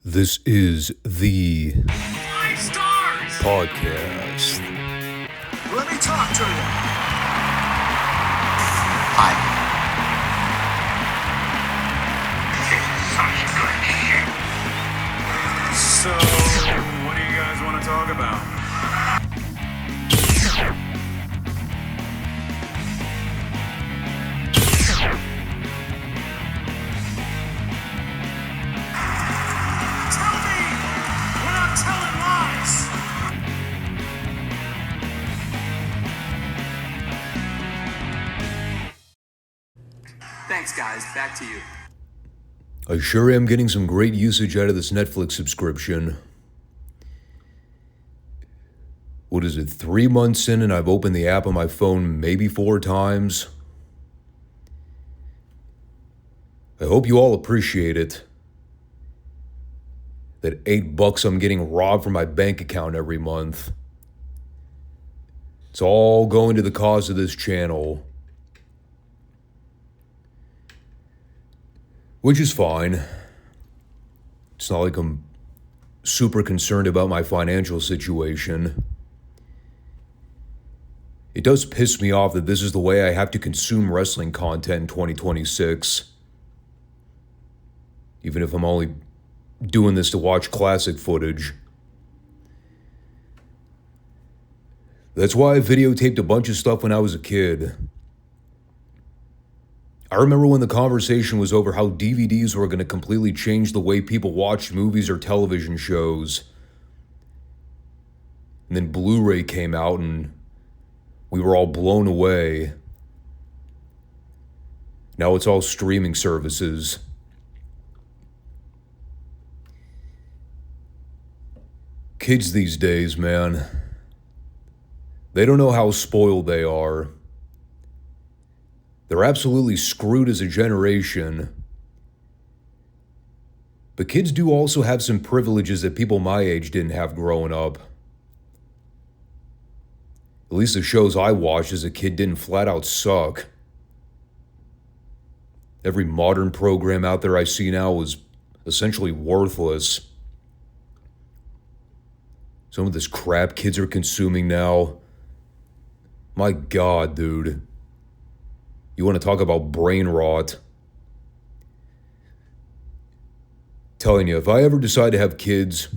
This is the Five Stars podcast. Let me talk to you. Hi. So, what do you guys want to talk about? Tell me we're not telling lies. Thanks, guys. Back to you. I sure am getting some great usage out of this Netflix subscription. What is it, 3 months in and I've opened the app on my phone maybe 4 times? I hope you all appreciate it. That $8 I'm getting robbed from my bank account every month. It's all going to the cause of this channel. Which is fine. It's not like I'm super concerned about my financial situation. It does piss me off that this is the way I have to consume wrestling content in 2026. Even if I'm only doing this to watch classic footage. That's why I videotaped a bunch of stuff when I was a kid. I remember when the conversation was over how DVDs were going to completely change the way people watched movies or television shows. And then Blu-ray came out and we were all blown away. Now it's all streaming services. Kids these days, man, they don't know how spoiled they are. They're absolutely screwed as a generation. But kids do also have some privileges that people my age didn't have growing up. At least the shows I watched as a kid didn't flat out suck. Every modern program out there I see now is essentially worthless. Some of this crap kids are consuming now. My God, dude. You want to talk about brain rot? Telling you, if I ever decide to have kids,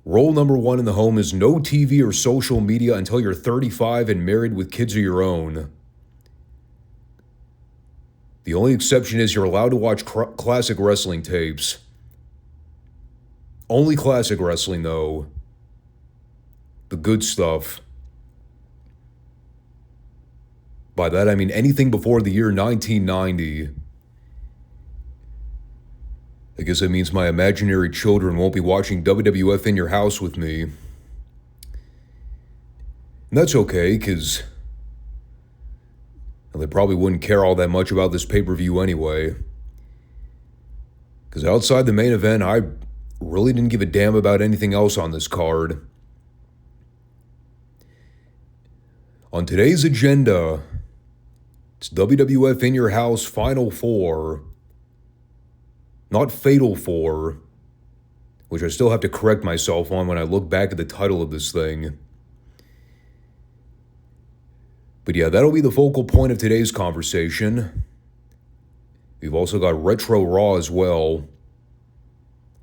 rule number 1 in the home is no TV or social media until you're 35 and married with kids of your own. The only exception is you're allowed to watch classic wrestling tapes. Only classic wrestling, though. The good stuff. By that I mean anything before the year 1990. I guess that means my imaginary children won't be watching WWF In Your House with me. And that's okay, because they probably wouldn't care all that much about this pay-per-view anyway. Because outside the main event, I really didn't give a damn about anything else on this card. On today's agenda, it's WWF In Your House Final 4. Not Fatal 4, which I still have to correct myself on when I look back at the title of this thing. But yeah, that'll be the focal point of today's conversation. We've also got Retro Raw as well.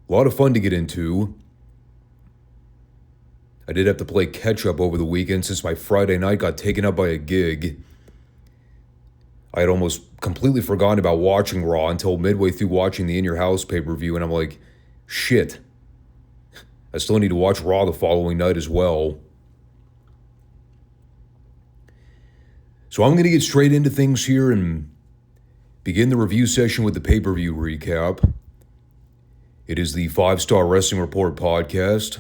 A lot of fun to get into. I did have to play catch-up over the weekend since my Friday night got taken up by a gig. I had almost completely forgotten about watching Raw until midway through watching the In Your House pay-per-view, and I'm like, shit. I still need to watch Raw the following night as well. So I'm going to get straight into things here and begin the review session with the pay-per-view recap. It is the Five Starr Wrestling Report podcast.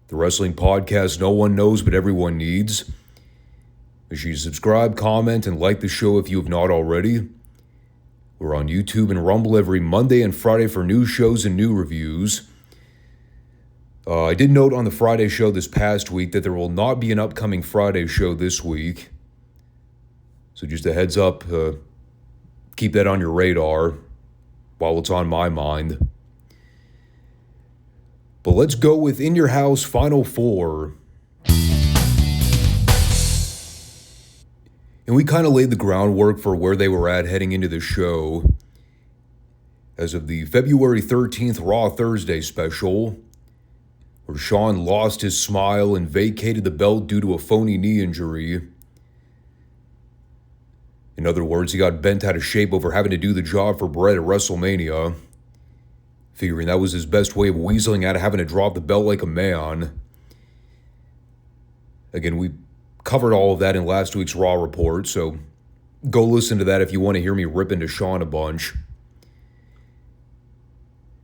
The wrestling podcast no one knows but everyone needs. Make sure you subscribe, comment, and like the show if you have not already. We're on YouTube and Rumble every Monday and Friday for new shows and new reviews. I did note on the Friday show this past week that there will not be an upcoming Friday show this week. So just a heads up, keep that on your radar while it's on my mind. But let's go with In Your House Final Four. And we kind of laid the groundwork for where they were at heading into the show. As of the February 13th Raw Thursday special, where Shawn lost his smile and vacated the belt due to a phony knee injury. In other words, he got bent out of shape over having to do the job for Bret at WrestleMania, figuring that was his best way of weaseling out of having to drop the belt like a man. Again, we covered all of that in last week's Raw report, so go listen to that if you want to hear me rip into Shawn a bunch.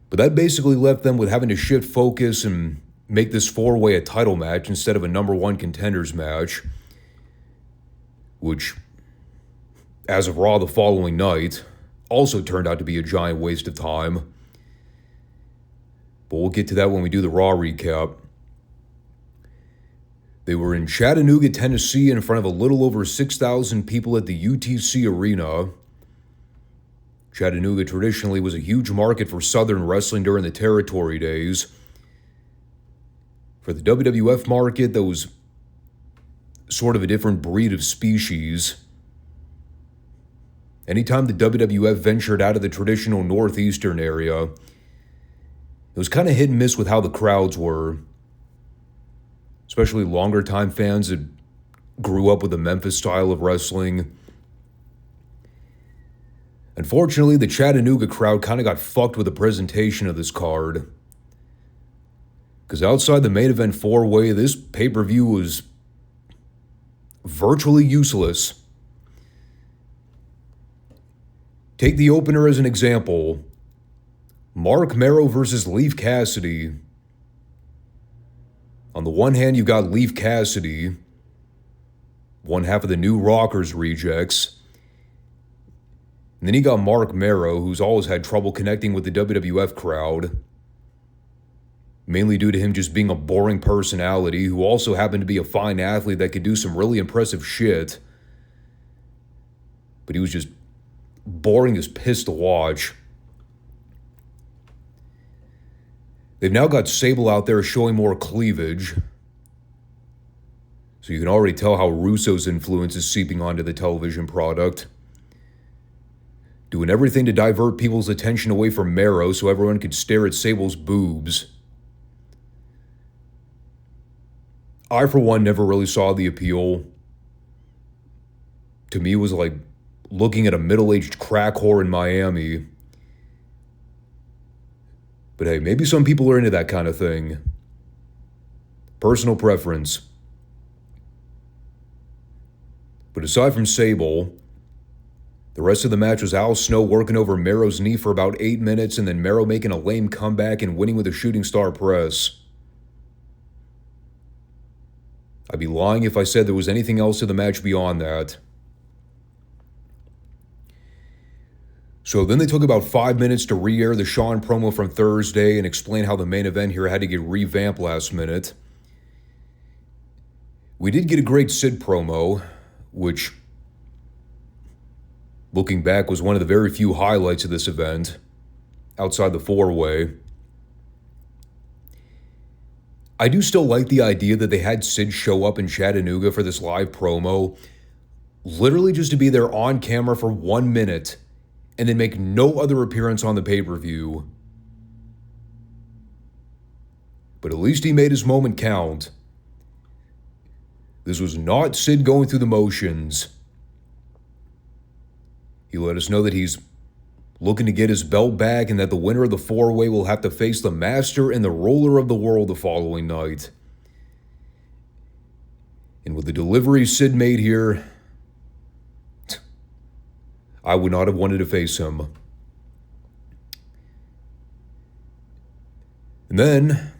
But that basically left them with having to shift focus and make this four-way a title match instead of a number one contenders match, which, as of Raw the following night, also turned out to be a giant waste of time. But we'll get to that when we do the Raw recap. They were in Chattanooga, Tennessee, in front of a little over 6,000 people at the UTC Arena. Chattanooga traditionally was a huge market for Southern wrestling during the territory days. For the WWF market, that was sort of a different breed of species. Anytime the WWF ventured out of the traditional northeastern area, it was kind of hit and miss with how the crowds were. Especially longer time fans that grew up with the Memphis style of wrestling. Unfortunately, the Chattanooga crowd kind of got fucked with the presentation of this card. Because outside the main event four-way, this pay-per-view was virtually useless. Take the opener as an example. Mark Merrow versus Leif Cassidy. On the one hand, you've got Leif Cassidy, one half of the New Rockers rejects. And then you got Mark Merrow, who's always had trouble connecting with the WWF crowd. Mainly due to him just being a boring personality who also happened to be a fine athlete that could do some really impressive shit. But he was just boring as piss to watch. They've now got Sable out there showing more cleavage. So you can already tell how Russo's influence is seeping onto the television product. Doing everything to divert people's attention away from Merrow so everyone could stare at Sable's boobs. I, for one, never really saw the appeal. To me, it was like looking at a middle-aged crack whore in Miami. But hey, maybe some people are into that kind of thing. Personal preference. But aside from Sable, the rest of the match was Al Snow working over Merrow's knee for about 8 minutes and then Merrow making a lame comeback and winning with a shooting star press. I'd be lying if I said there was anything else to the match beyond that. So then they took about 5 minutes to re-air the Shawn promo from Thursday and explain how the main event here had to get revamped last minute. We did get a great Sid promo, which, looking back, was one of the very few highlights of this event, outside the four-way. I do still like the idea that they had Sid show up in Chattanooga for this live promo, literally just to be there on camera for 1 minute, and then make no other appearance on the pay-per-view. But at least he made his moment count. This was not Sid going through the motions. He let us know that he's looking to get his belt back and that the winner of the four-way will have to face the master and the ruler of the world the following night. And with the delivery Sid made here, I would not have wanted to face him. And then,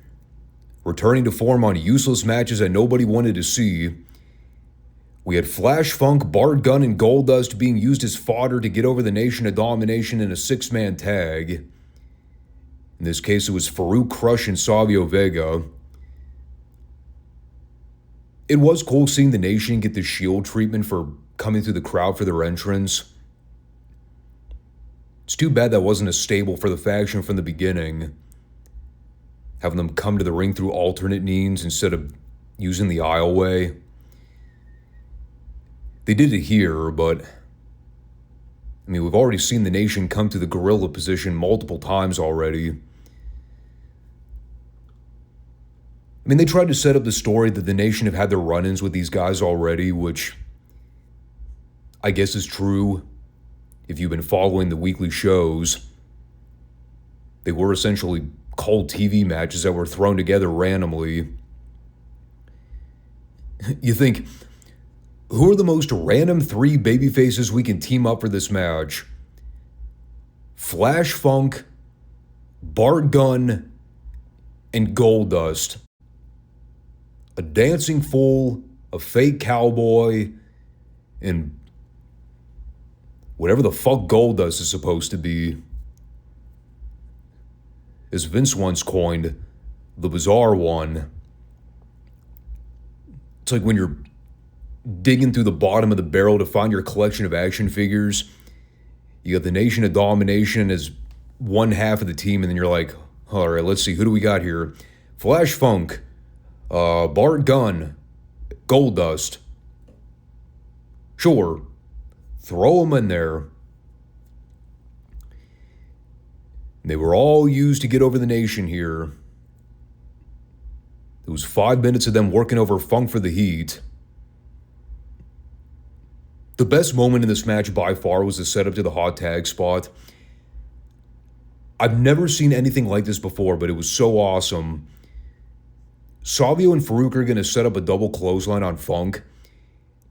returning to form on useless matches that nobody wanted to see, we had Flash Funk, Bart Gunn, and Goldust being used as fodder to get over the Nation of Domination in a six-man tag. In this case, it was Farouk Crush and Savio Vega. It was cool seeing the Nation get the Shield treatment for coming through the crowd for their entrance. It's too bad that wasn't a stable for the faction from the beginning. having them come to the ring through alternate means instead of using the aisleway. They did it here, but I mean, we've already seen the Nation come to the gorilla position multiple times already. I mean, they tried to set up the story that the Nation have had their run-ins with these guys already, which I guess is true if you've been following the weekly shows. They were essentially cold TV matches that were thrown together randomly. You think, who are the most random 3 babyfaces we can team up for this match? Flash Funk, Bart Gunn, and Goldust. A dancing fool, a fake cowboy, and whatever the fuck Goldust is supposed to be. As Vince once coined, the bizarre one. It's like when you're digging through the bottom of the barrel to find your collection of action figures. You got the Nation of Domination as one half of the team, and then you're like, all right, let's see, who do we got here? Flash Funk, Bart Gunn, Goldust. Sure, throw them in there. They were all used to get over the Nation here. It was 5 minutes of them working over Funk for the heat. The best moment in this match by far was the setup to the hot tag spot. I've never seen anything like this before, but it was so awesome. Savio and Farouk are going to set up a double clothesline on Funk.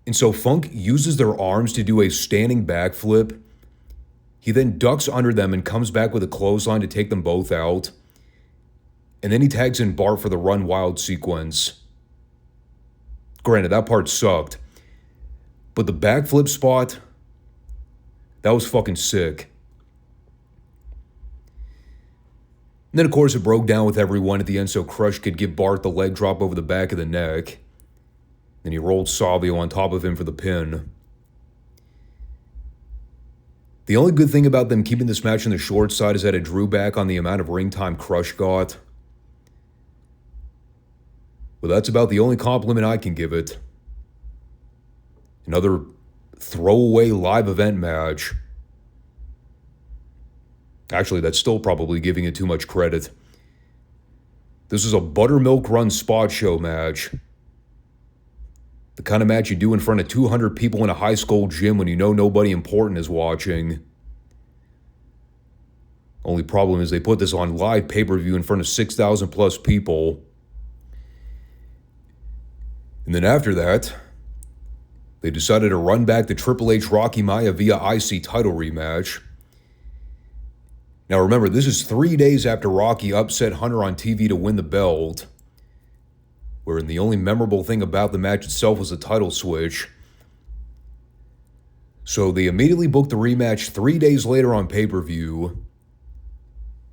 And so Funk uses their arms to do a standing backflip. He then ducks under them and comes back with a clothesline to take them both out. And then he tags in Bart for the Run Wild sequence. Granted, that part sucked. But the backflip spot, that was fucking sick. And then, of course, it broke down with everyone at the end so Crush could give Bart the leg drop over the back of the neck. Then he rolled Savio on top of him for the pin. The only good thing about them keeping this match on the short side is that it drew back on the amount of ring time Crush got. But that's about the only compliment I can give it. Another throwaway live event match. Actually, that's still probably giving it too much credit. This is a buttermilk run spot show match. The kind of match you do in front of 200 people in a high school gym when you know nobody important is watching. Only problem is they put this on live pay-per-view in front of 6,000 plus people. And then after that, they decided to run back the Triple H Rocky Maya via IC title rematch. Now remember, this is 3 days after Rocky upset Hunter on TV to win the belt, wherein the only memorable thing about the match itself was the title switch. So they immediately booked the rematch 3 days later on pay-per-view,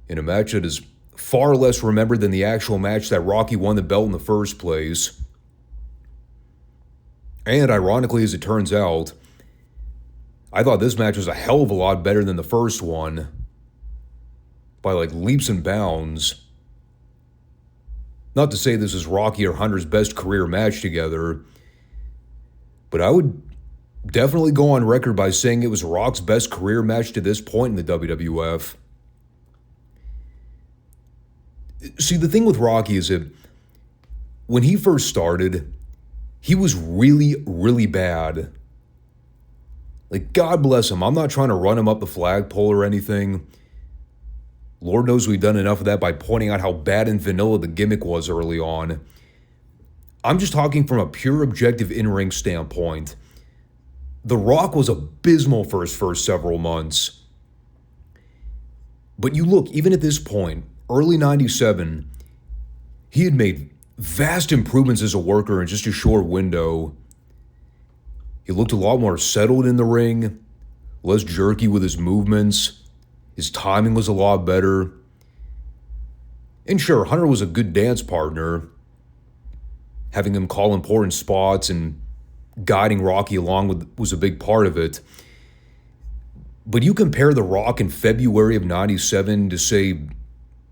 in a match that is far less remembered than the actual match that Rocky won the belt in the first place. And ironically, as it turns out, I thought this match was a hell of a lot better than the first one, by like leaps and bounds. Not to say this is Rocky or Hunter's best career match together, but I would definitely go on record by saying it was Rock's best career match to this point in the WWF. See, the thing with Rocky is that when he first started, he was really, really bad. Like, God bless him. I'm not trying to run him up the flagpole or anything. Lord knows we've done enough of that by pointing out how bad and vanilla the gimmick was early on. I'm just talking from a pure objective in-ring standpoint. The Rock was abysmal for his first several months. But you look, even at this point, early 97, he had made vast improvements as a worker in just a short window. He looked a lot more settled in the ring, less jerky with his movements. His timing was a lot better. And sure, Hunter was a good dance partner, having him call important spots and guiding Rocky along was a big part of it. But you compare The Rock in February of 97 to, say,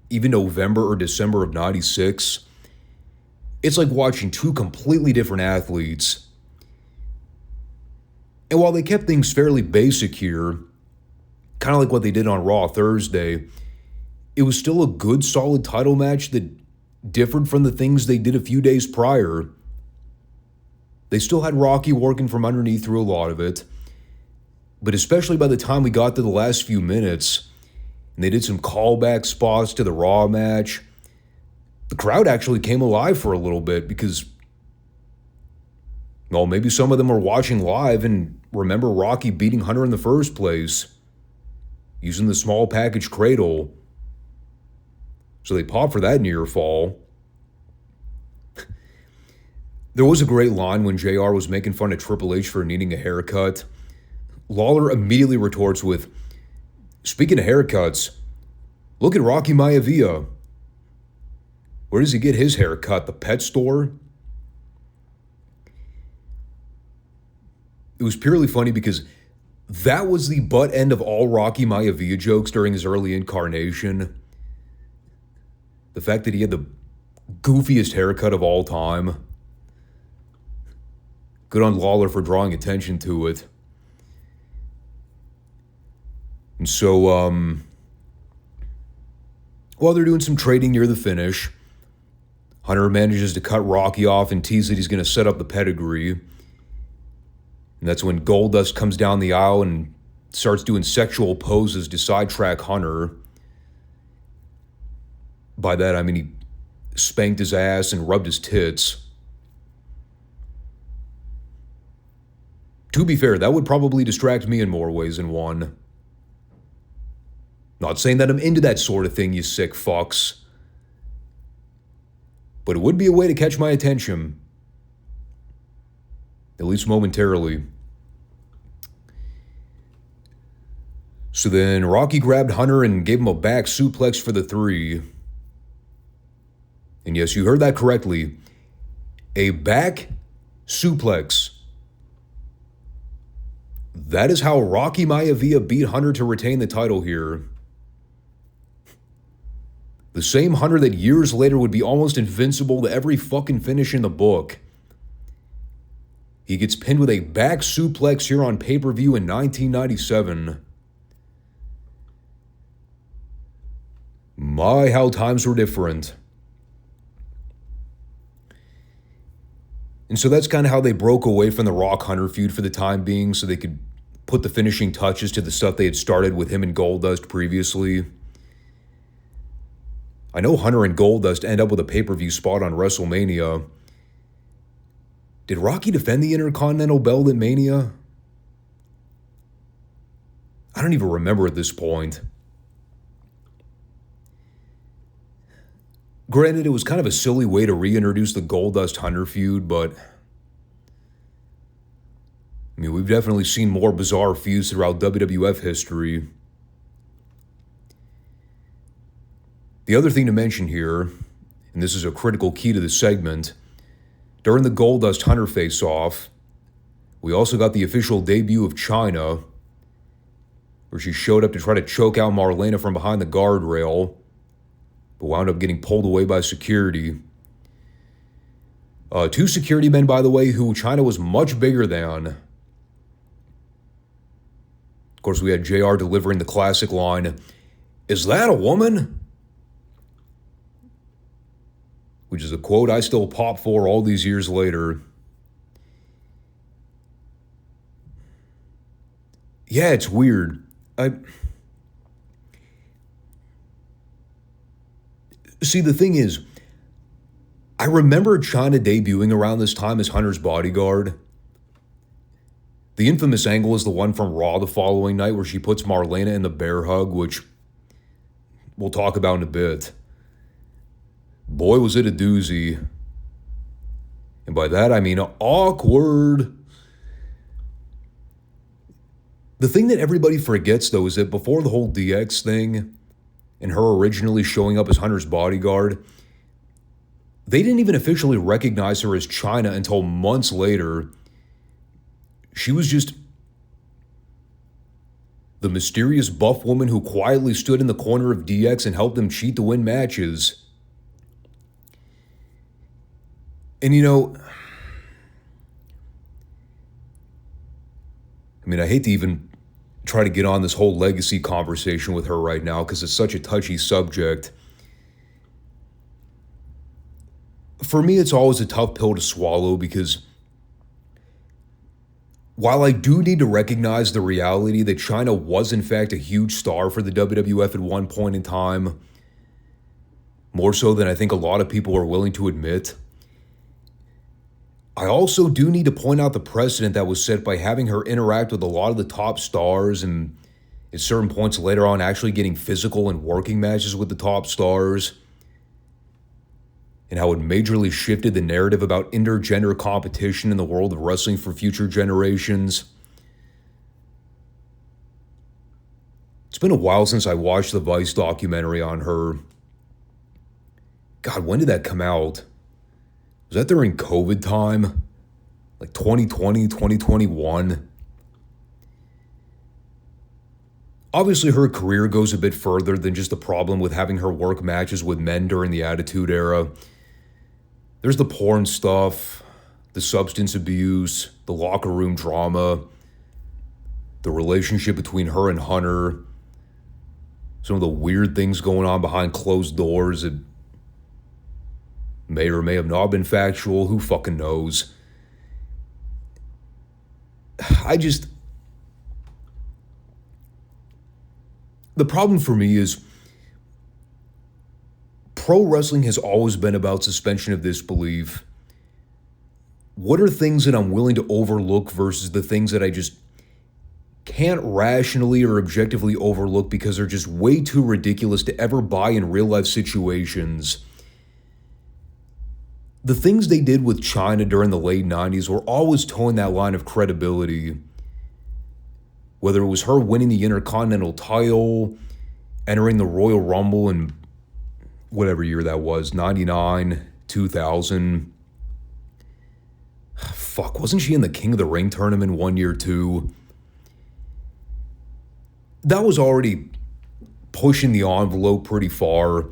even November or December of 96, it's like watching two completely different athletes. And while they kept things fairly basic here, kind of like what they did on Raw Thursday, it was still a good, solid title match that differed from the things they did a few days prior. They still had Rocky working from underneath through a lot of it, but especially by the time we got to the last few minutes, and they did some callback spots to the Raw match, the crowd actually came alive for a little bit because, well, maybe some of them were watching live and remember Rocky beating Hunter in the first place, using the small package cradle. So they popped for that near fall. There was a great line when JR was making fun of Triple H for needing a haircut. Lawler immediately retorts with, "Speaking of haircuts, look at Rocky Maivia. Where does he get his haircut? The pet store?" It was purely funny because that was the butt end of all Rocky Maivia jokes during his early incarnation. The fact that he had the goofiest haircut of all time. Good on Lawler for drawing attention to it. And so, while they're doing some trading near the finish, Hunter manages to cut Rocky off and tease that he's going to set up the pedigree. And that's when Goldust comes down the aisle and starts doing sexual poses to sidetrack Hunter. By that, I mean he spanked his ass and rubbed his tits. To be fair, that would probably distract me in more ways than one. Not saying that I'm into that sort of thing, you sick fucks. But it would be a way to catch my attention. At least momentarily. So then Rocky grabbed Hunter and gave him a back suplex for the 3. And yes, you heard that correctly. A back suplex. That is how Rocky Maivia beat Hunter to retain the title here. The same Hunter that years later would be almost invincible to every fucking finish in the book. He gets pinned with a back suplex here on pay-per-view in 1997. My, how times were different. And so that's kind of how they broke away from the Rock-Hunter feud for the time being so they could put the finishing touches to the stuff they had started with him and Goldust previously. I know Hunter and Goldust end up with a pay-per-view spot on WrestleMania. Did Rocky defend the Intercontinental belt at Mania? I don't even remember at this point. Granted, it was kind of a silly way to reintroduce the Goldust-Hunter feud, but I mean, we've definitely seen more bizarre feuds throughout WWF history. The other thing to mention here, and this is a critical key to the segment, during the Goldust-Hunter face-off, we also got the official debut of Chyna, where she showed up to try to choke out Marlena from behind the guardrail, but wound up getting pulled away by security. 2 security men, by the way, who Chyna was much bigger than. Of course, we had JR delivering the classic line, "Is that a woman?" Which is a quote I still pop for all these years later. Yeah, it's weird. See, the thing is, I remember Chyna debuting around this time as Hunter's bodyguard. The infamous angle is the one from Raw the following night where she puts Marlena in the bear hug, which we'll talk about in a bit. Boy, was it a doozy. And by that, I mean awkward. The thing that everybody forgets, though, is that before the whole DX thing, and her originally showing up as Hunter's bodyguard, they didn't even officially recognize her as Chyna until months later. She was just The mysterious buff woman who quietly stood in the corner of DX and helped them cheat to win matches. And I hate to even try to get on this whole legacy conversation with her right now because it's such a touchy subject. For me, it's always a tough pill to swallow because while I do need to recognize the reality that Chyna was in fact a huge star for the WWF at one point in time, more so than I think a lot of people are willing to admit, I also do need to point out the precedent that was set by having her interact with a lot of the top stars and at certain points later on actually getting physical and working matches with the top stars, and how it majorly shifted the narrative about intergender competition in the world of wrestling for future generations. It's been a while since I watched the Vice documentary on her. God, when did that come out? Was that during COVID time? Like 2020, 2021? Obviously, her career goes a bit further than just the problem with having her work matches with men during the Attitude Era. There's the porn stuff, the substance abuse, the locker room drama, the relationship between her and Hunter, some of the weird things going on behind closed doors that may or may have not been factual. Who fucking knows? The problem for me is pro wrestling has always been about suspension of disbelief. What are things that I'm willing to overlook versus the things that I just can't rationally or objectively overlook because they're just way too ridiculous to ever buy in real life situations? The things they did with Chyna during the late 90s were always towing that line of credibility. Whether it was her winning the Intercontinental title, entering the Royal Rumble in whatever year that was, 99, 2000. Fuck, wasn't she in the King of the Ring tournament one year too? That was already pushing the envelope pretty far.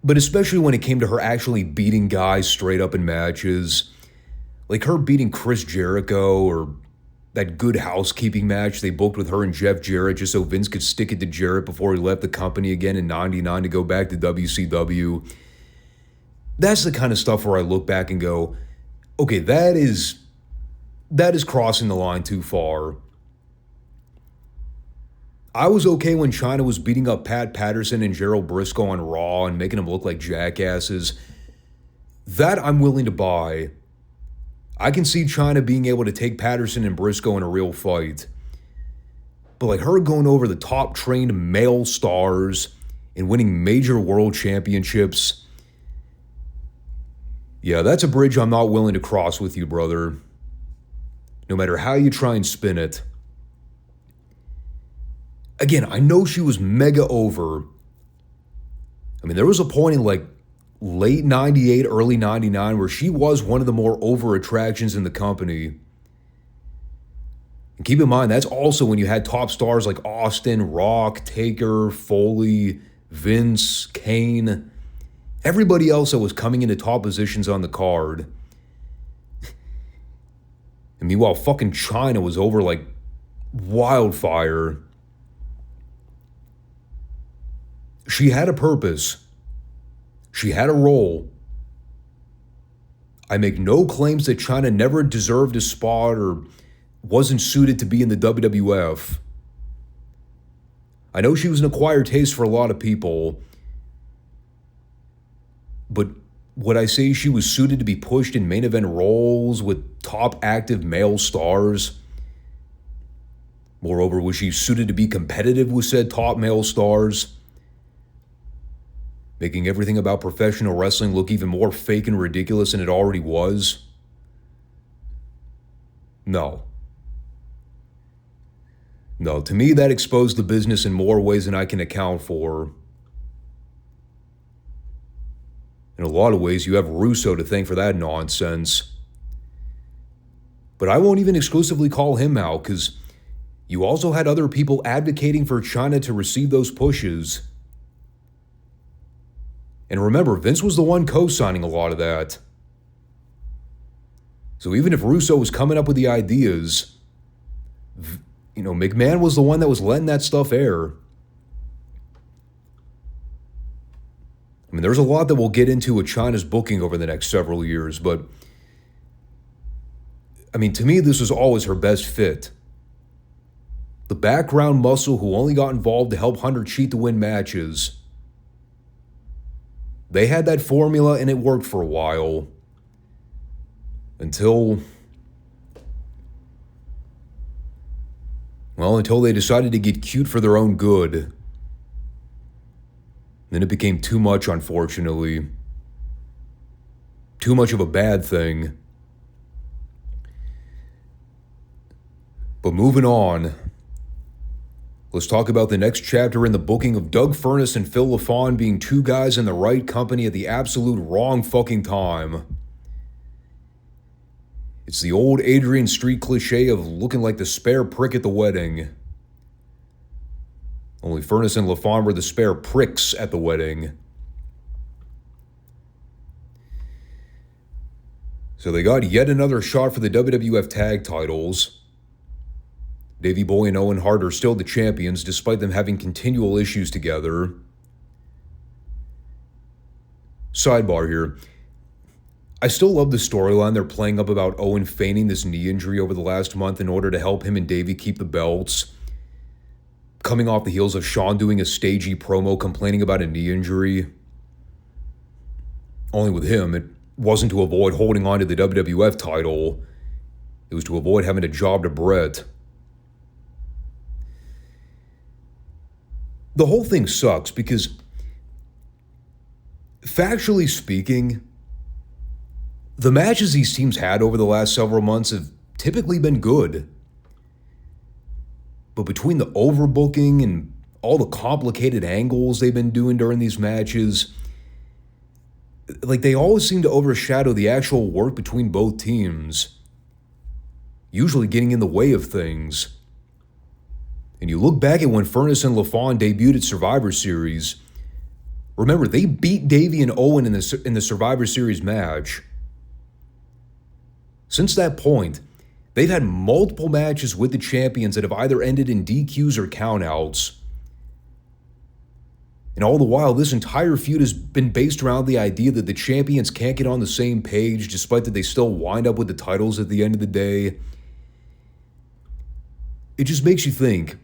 But especially when it came to her actually beating guys straight up in matches. Like her beating Chris Jericho, or that Good Housekeeping match they booked with her and Jeff Jarrett just so Vince could stick it to Jarrett before he left the company again in 99 to go back to WCW. That's the kind of stuff where I look back and go, okay, that is crossing the line too far. I was okay when Chyna was beating up Pat Patterson and Gerald Briscoe on Raw and making them look like jackasses. That I'm willing to buy. I can see Chyna being able to take Patterson and Briscoe in a real fight. But like her going over the top trained male stars and winning major world championships, yeah, that's a bridge I'm not willing to cross with you, brother. No matter how you try and spin it. Again, I know she was mega over. I mean, there was a point in like late 98, early 99 where she was one of the more over attractions in the company. And keep in mind, that's also when you had top stars like Austin, Rock, Taker, Foley, Vince, Kane, everybody else that was coming into top positions on the card. And meanwhile, fucking Chyna was over like wildfire. She had a purpose. She had a role. I make no claims that Chyna never deserved a spot or wasn't suited to be in the WWF. I know she was an acquired taste for a lot of people, but would I say she was suited to be pushed in main event roles with top active male stars? Moreover, was she suited to be competitive with said top male stars? Making everything about professional wrestling look even more fake and ridiculous than it already was? No. No, to me that exposed the business in more ways than I can account for. In a lot of ways, you have Russo to thank for that nonsense. But I won't even exclusively call him out, because you also had other people advocating for China to receive those pushes. And remember, Vince was the one co-signing a lot of that. So even if Russo was coming up with the ideas, McMahon was the one that was letting that stuff air. I mean, there's a lot that we'll get into with China's booking over the next several years, but I mean, to me, this was always her best fit. The background muscle who only got involved to help Hunter cheat to win matches. They had that formula and it worked for a while. Until they decided to get cute for their own good. Then it became too much, unfortunately. Too much of a bad thing. But moving on, let's talk about the next chapter in the booking of Doug Furnas and Phil LaFawn being two guys in the right company at the absolute wrong fucking time. It's the old Adrian Street cliche of looking like the spare prick at the wedding. Only Furnas and LaFawn were the spare pricks at the wedding. So they got yet another shot for the WWF tag titles. Davey Boy and Owen Hart are still the champions, despite them having continual issues together. Sidebar here. I still love the storyline they're playing up about Owen feigning this knee injury over the last month in order to help him and Davey keep the belts. Coming off the heels of Shawn doing a stagey promo complaining about a knee injury. Only with him, it wasn't to avoid holding on to the WWF title. It was to avoid having to job to Bret. The whole thing sucks because, factually speaking, the matches these teams had over the last several months have typically been good. But between the overbooking and all the complicated angles they've been doing during these matches, they always seem to overshadow the actual work between both teams, usually getting in the way of things. And you look back at when Furnas and LaFawn debuted at Survivor Series. Remember, they beat Davey and Owen in the Survivor Series match. Since that point, they've had multiple matches with the champions that have either ended in DQs or countouts. And all the while, this entire feud has been based around the idea that the champions can't get on the same page, despite that they still wind up with the titles at the end of the day. It just makes you think,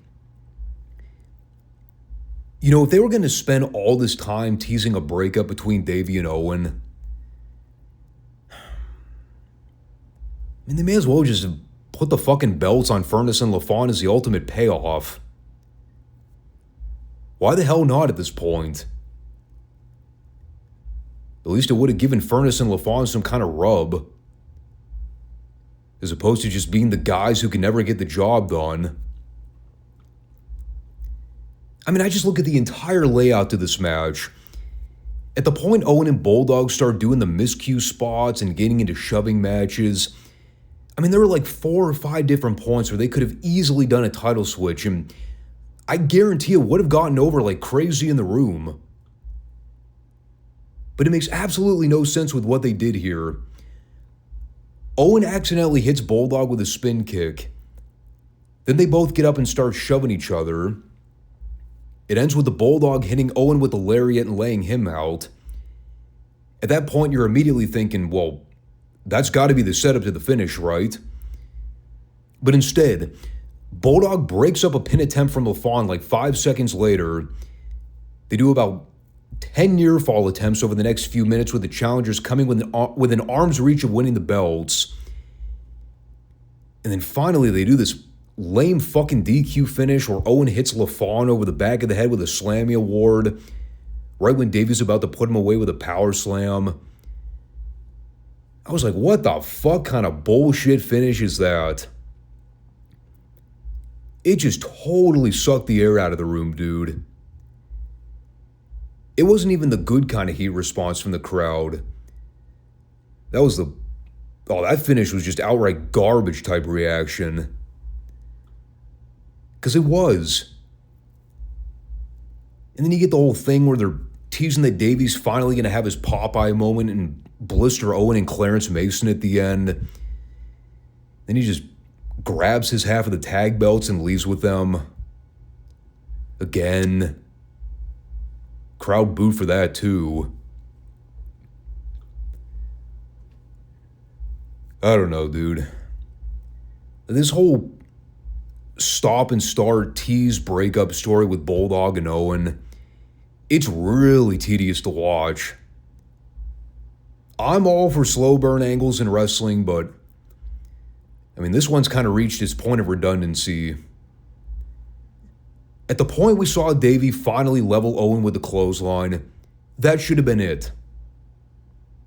if they were going to spend all this time teasing a breakup between Davey and Owen, they may as well just put the fucking belts on Furnas and LaFawn as the ultimate payoff. Why the hell not at this point? At least it would have given Furnas and LaFawn some kind of rub, as opposed to just being the guys who can never get the job done. I just look at the entire layout to this match. At the point Owen and Bulldog start doing the miscue spots and getting into shoving matches, there were 4 or 5 different points where they could have easily done a title switch, and I guarantee it would have gotten over like crazy in the room. But it makes absolutely no sense with what they did here. Owen accidentally hits Bulldog with a spin kick. Then they both get up and start shoving each other. It ends with the Bulldog hitting Owen with a lariat and laying him out. At that point, you're immediately thinking, well, that's got to be the setup to the finish, right? But instead, Bulldog breaks up a pin attempt from LaFawn 5 seconds later. They do about 10 near fall attempts over the next few minutes, with the challengers coming within arm's reach of winning the belts. And then finally, they do this lame fucking DQ finish where Owen hits LaFawn over the back of the head with a Slammy Award, right when Davey's about to put him away with a power slam. I was like, what the fuck kind of bullshit finish is that? It just totally sucked the air out of the room, dude. It wasn't even the good kind of heat response from the crowd. That finish was just outright garbage type reaction. Because it was. And then you get the whole thing where they're teasing that Davey's finally going to have his Popeye moment and blister Owen and Clarence Mason at the end. Then he just grabs his half of the tag belts and leaves with them. Again. Crowd booed for that too. I don't know, dude. This whole stop and start tease breakup story with Bulldog and Owen, it's really tedious to watch. I'm all for slow burn angles in wrestling, but I mean, this one's kind of reached its point of redundancy. At the point we saw Davey finally level Owen with the clothesline, that should have been it.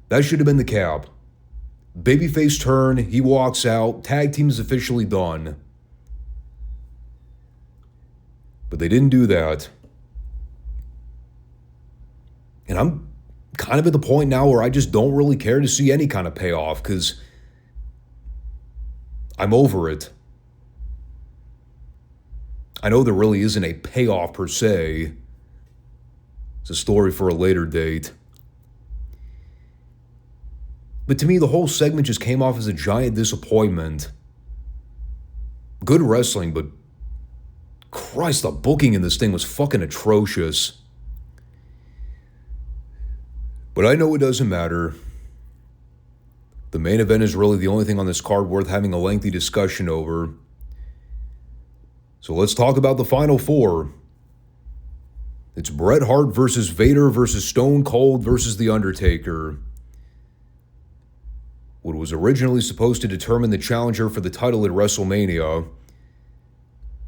That should have been the cap. Babyface turn, he walks out, tag team is officially done. But they didn't do that. And I'm kind of at the point now where I just don't really care to see any kind of payoff because I'm over it. I know there really isn't a payoff per se. It's a story for a later date. But to me, the whole segment just came off as a giant disappointment. Good wrestling, but Christ, the booking in this thing was fucking atrocious. But I know it doesn't matter. The main event is really the only thing on this card worth having a lengthy discussion over. So let's talk about the Final Four. It's Bret Hart versus Vader versus Stone Cold versus The Undertaker. What was originally supposed to determine the challenger for the title at WrestleMania,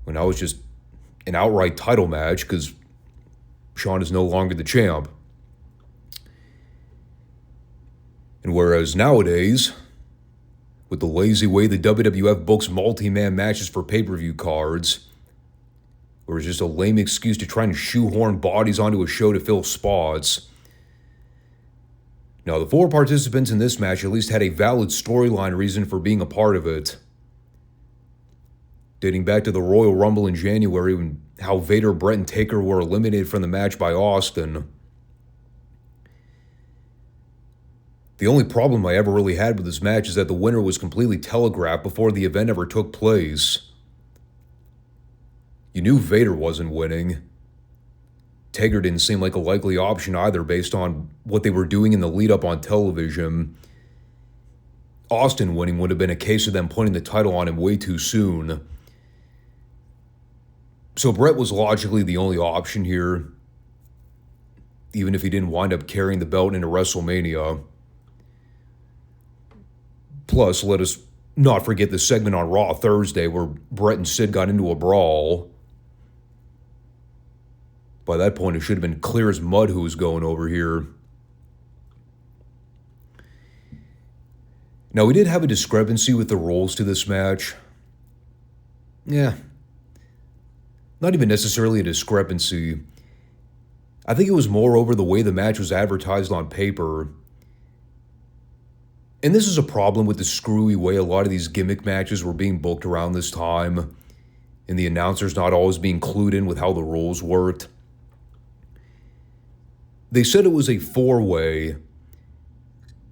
when I was just an outright title match because Shawn is no longer the champ. And whereas nowadays, with the lazy way the WWF books multi-man matches for pay-per-view cards, or it's just a lame excuse to try and shoehorn bodies onto a show to fill spots. Now, the 4 participants in this match at least had a valid storyline reason for being a part of it. Dating back to the Royal Rumble in January when how Vader, Bret, and Taker were eliminated from the match by Austin. The only problem I ever really had with this match is that the winner was completely telegraphed before the event ever took place. You knew Vader wasn't winning. Taker didn't seem like a likely option either based on what they were doing in the lead-up on television. Austin winning would have been a case of them putting the title on him way too soon. So Bret was logically the only option here, even if he didn't wind up carrying the belt into WrestleMania. Plus, let us not forget the segment on Raw Thursday where Bret and Sid got into a brawl. By that point, it should have been clear as mud who was going over here. Now, we did have a discrepancy with the rules to this match. Yeah. Not even necessarily a discrepancy. I think it was more over the way the match was advertised on paper. And this is a problem with the screwy way a lot of these gimmick matches were being booked around this time, and the announcers not always being clued in with how the rules worked. They said it was a 4-way,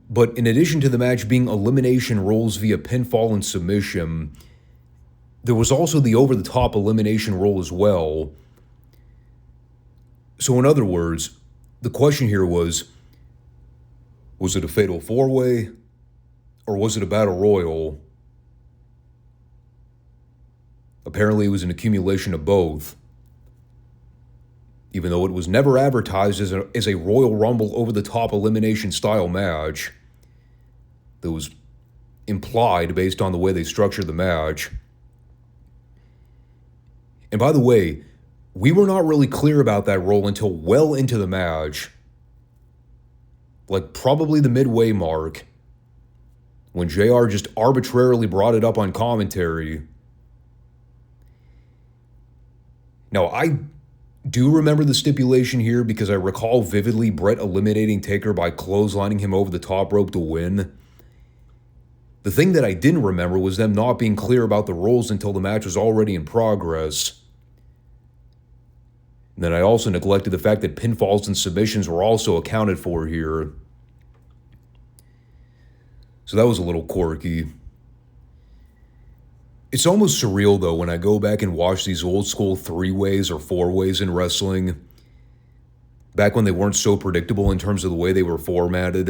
but in addition to the match being elimination rules via pinfall and submission, there was also the over-the-top elimination rule as well. So in other words, the question here was it a fatal 4-way, or was it a battle royal? Apparently it was an accumulation of both. Even though it was never advertised as a Royal Rumble over-the-top elimination style match, that was implied based on the way they structured the match. And by the way, we were not really clear about that role until well into the match. Like probably the midway mark, when JR just arbitrarily brought it up on commentary. Now, I do remember the stipulation here because I recall vividly Bret eliminating Taker by clotheslining him over the top rope to win. The thing that I didn't remember was them not being clear about the rules until the match was already in progress. And then I also neglected the fact that pinfalls and submissions were also accounted for here. So that was a little quirky. It's almost surreal, though, when I go back and watch these old school 3-ways or 4-ways in wrestling, back when they weren't so predictable in terms of the way they were formatted.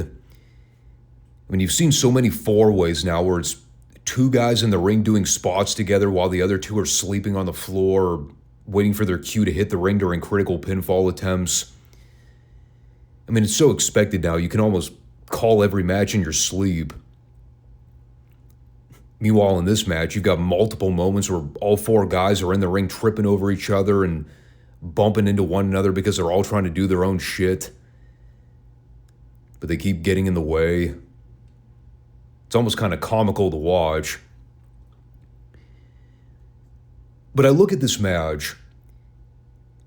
I mean, you've seen so many 4-ways now where it's 2 guys in the ring doing spots together while the other 2 are sleeping on the floor or waiting for their cue to hit the ring during critical pinfall attempts. I mean, it's so expected now, you can almost call every match in your sleep. Meanwhile, in this match, you've got multiple moments where all 4 guys are in the ring tripping over each other and bumping into one another because they're all trying to do their own shit. But they keep getting in the way. It's almost kind of comical to watch. But I look at this match.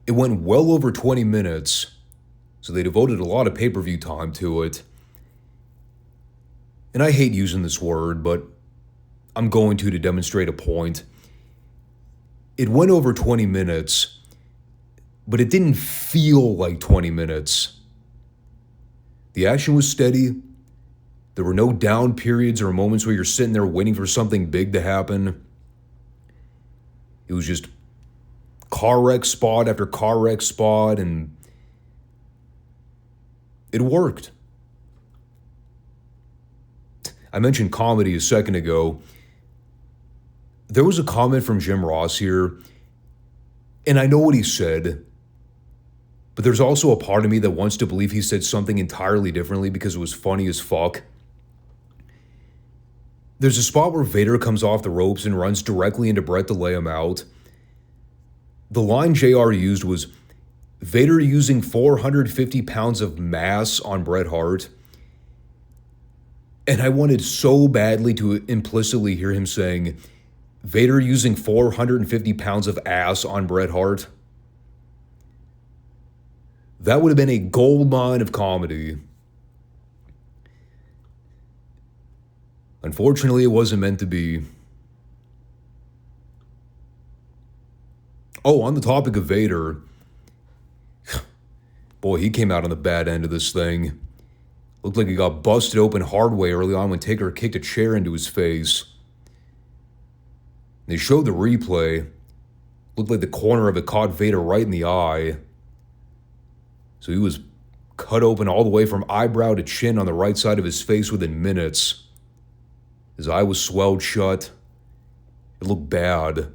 It went well over 20 minutes, so they devoted a lot of pay-per-view time to it. And I hate using this word, but I'm going to demonstrate a point. It went over 20 minutes, but it didn't feel like 20 minutes. The action was steady. There were no down periods or moments where you're sitting there waiting for something big to happen. It was just car wreck spot after car wreck spot, and it worked. I mentioned comedy a second ago. There was a comment from Jim Ross here, and I know what he said, but there's also a part of me that wants to believe he said something entirely differently because it was funny as fuck. There's a spot where Vader comes off the ropes and runs directly into Bret to lay him out. The line JR used was, Vader using 450 pounds of mass on Bret Hart. And I wanted so badly to implicitly hear him saying, Vader using 450 pounds of ass on Bret Hart. That would have been a gold mine of comedy. Unfortunately, it wasn't meant to be. Oh, on the topic of Vader, boy, he came out on the bad end of this thing. Looked like he got busted open hard way early on when Taker kicked a chair into his face. They showed the replay. Looked like the corner of it caught Vader right in the eye. So he was cut open all the way from eyebrow to chin on the right side of his face within minutes. His eye was swelled shut. It looked bad.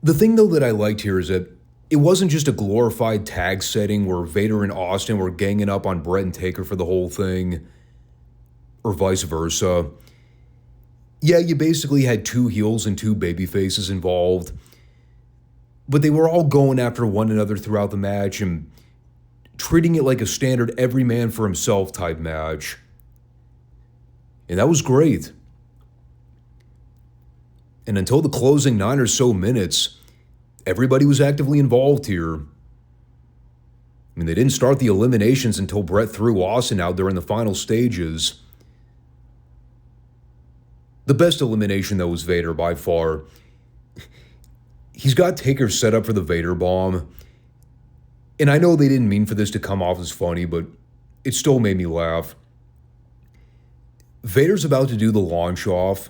The thing, though, that I liked here is that it wasn't just a glorified tag setting where Vader and Austin were ganging up on Bret and Taker for the whole thing, or vice versa. Yeah, you basically had 2 heels and 2 baby faces involved, but they were all going after one another throughout the match and treating it like a standard every man for himself type match. And that was great. And until the closing 9 or so minutes, everybody was actively involved here. I mean, they didn't start the eliminations until Bret threw Austin out during the final stages. The best elimination, though, was Vader by far. He's got Taker set up for the Vader bomb. And I know they didn't mean for this to come off as funny, but it still made me laugh. Vader's about to do the launch off,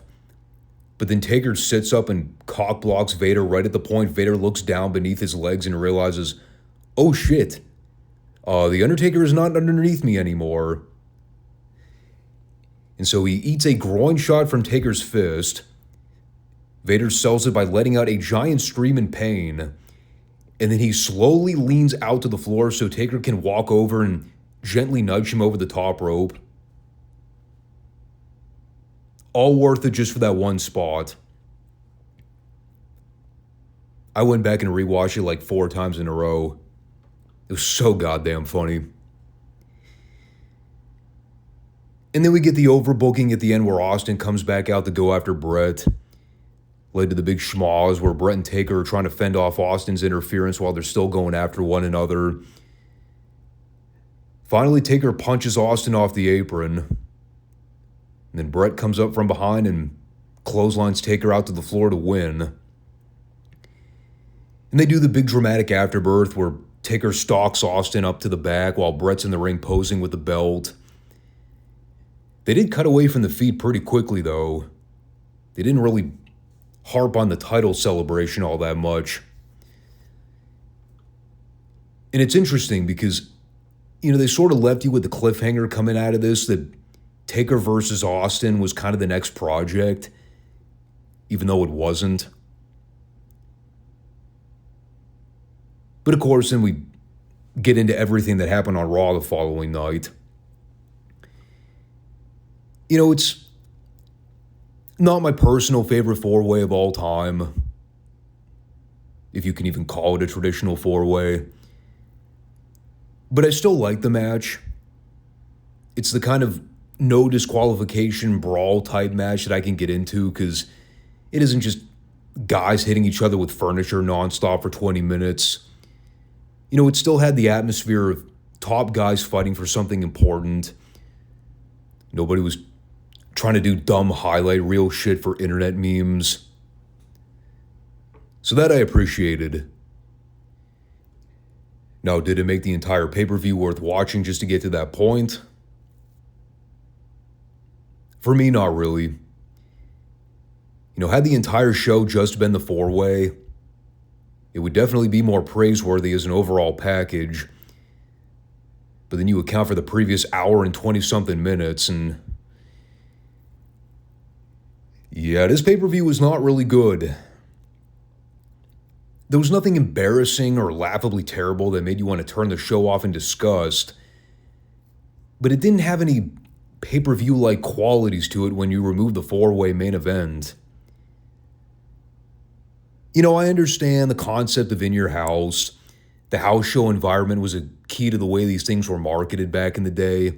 but then Taker sits up and cock blocks Vader right at the point Vader looks down beneath his legs and realizes, oh shit, the Undertaker is not underneath me anymore. And so he eats a groin shot from Taker's fist. Vader sells it by letting out a giant scream in pain. And then he slowly leans out to the floor so Taker can walk over and gently nudge him over the top rope. All worth it just for that one spot. I went back and rewatched it like 4 times in a row. It was so goddamn funny. And then we get the overbooking at the end where Austin comes back out to go after Bret. Led to the big schmoz where Bret and Taker are trying to fend off Austin's interference while they're still going after one another. Finally, Taker punches Austin off the apron. And then Bret comes up from behind and clotheslines Taker out to the floor to win. And they do the big dramatic afterbirth where Taker stalks Austin up to the back while Bret's in the ring posing with the belt. They did cut away from the feet pretty quickly, though. They didn't really harp on the title celebration all that much. And it's interesting because, they sort of left you with the cliffhanger coming out of this that Taker versus Austin was kind of the next project, even though it wasn't. But of course, then we get into everything that happened on Raw the following night. It's not my personal favorite four-way of all time, if you can even call it a traditional four-way. But I still like the match. It's the kind of no disqualification brawl type match that I can get into because it isn't just guys hitting each other with furniture nonstop for 20 minutes. It still had the atmosphere of top guys fighting for something important. Nobody was trying to do dumb highlight reel shit for internet memes. So that I appreciated. Now, did it make the entire pay-per-view worth watching just to get to that point? For me, not really. Had the entire show just been the four-way, it would definitely be more praiseworthy as an overall package. But then you account for the previous hour and 20-something minutes, and yeah, this pay-per-view was not really good. There was nothing embarrassing or laughably terrible that made you want to turn the show off in disgust, but it didn't have any pay-per-view-like qualities to it when you remove the four-way main event. I understand the concept of In Your House. The house show environment was a key to the way these things were marketed back in the day.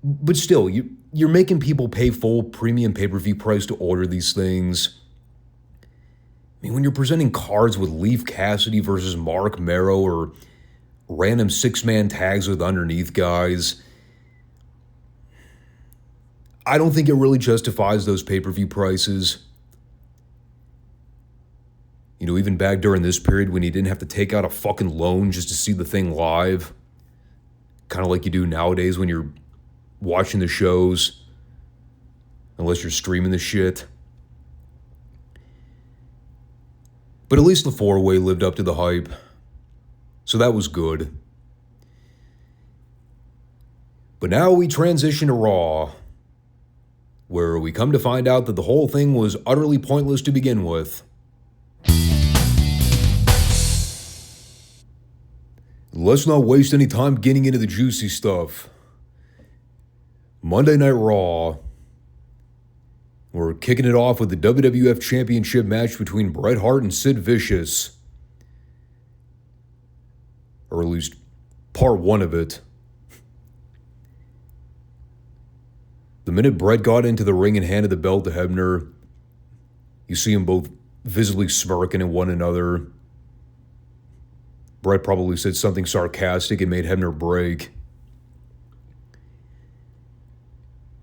But still, you're making people pay full premium pay-per-view price to order these things. When you're presenting cards with Leif Cassidy versus Mark Merrow or random six-man tags with underneath guys, I don't think it really justifies those pay-per-view prices. Even back during this period when you didn't have to take out a fucking loan just to see the thing live. Kind of like you do nowadays when you're watching the shows. Unless you're streaming the shit. But at least the four-way lived up to the hype. So that was good. But now we transition to Raw, where we come to find out that the whole thing was utterly pointless to begin with. Let's not waste any time getting into the juicy stuff. Monday Night Raw. We're kicking it off with the WWF Championship match between Bret Hart and Sid Vicious. Or at least part one of it. The minute Bret got into the ring and handed the belt to Hebner, you see them both visibly smirking at one another. Bret probably said something sarcastic and made Hebner break.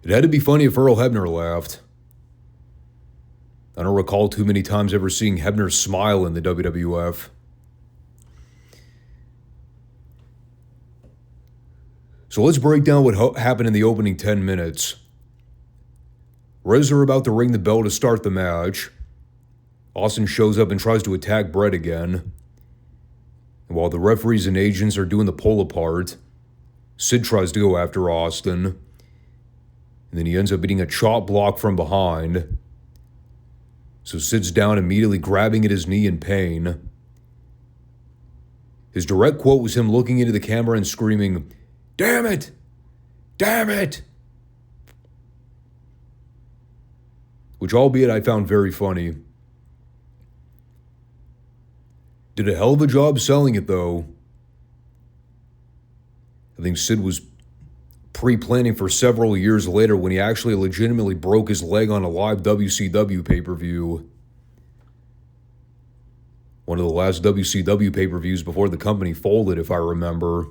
It had to be funny if Earl Hebner laughed. I don't recall too many times ever seeing Hebner smile in the WWF. So let's break down what happened in the opening 10 minutes. Reds are about to ring the bell to start the match. Austin shows up and tries to attack Bret again. And while the referees and agents are doing the pull apart, Sid tries to go after Austin. And then he ends up getting a chop block from behind. So Sid's down, immediately grabbing at his knee in pain. His direct quote was him looking into the camera and screaming, "Damn it! Damn it!" Which, albeit, I found very funny. Did a hell of a job selling it, though. I think Sid was pre-planning for several years later when he actually legitimately broke his leg on a live WCW pay-per-view. One of the last WCW pay-per-views before the company folded, if I remember.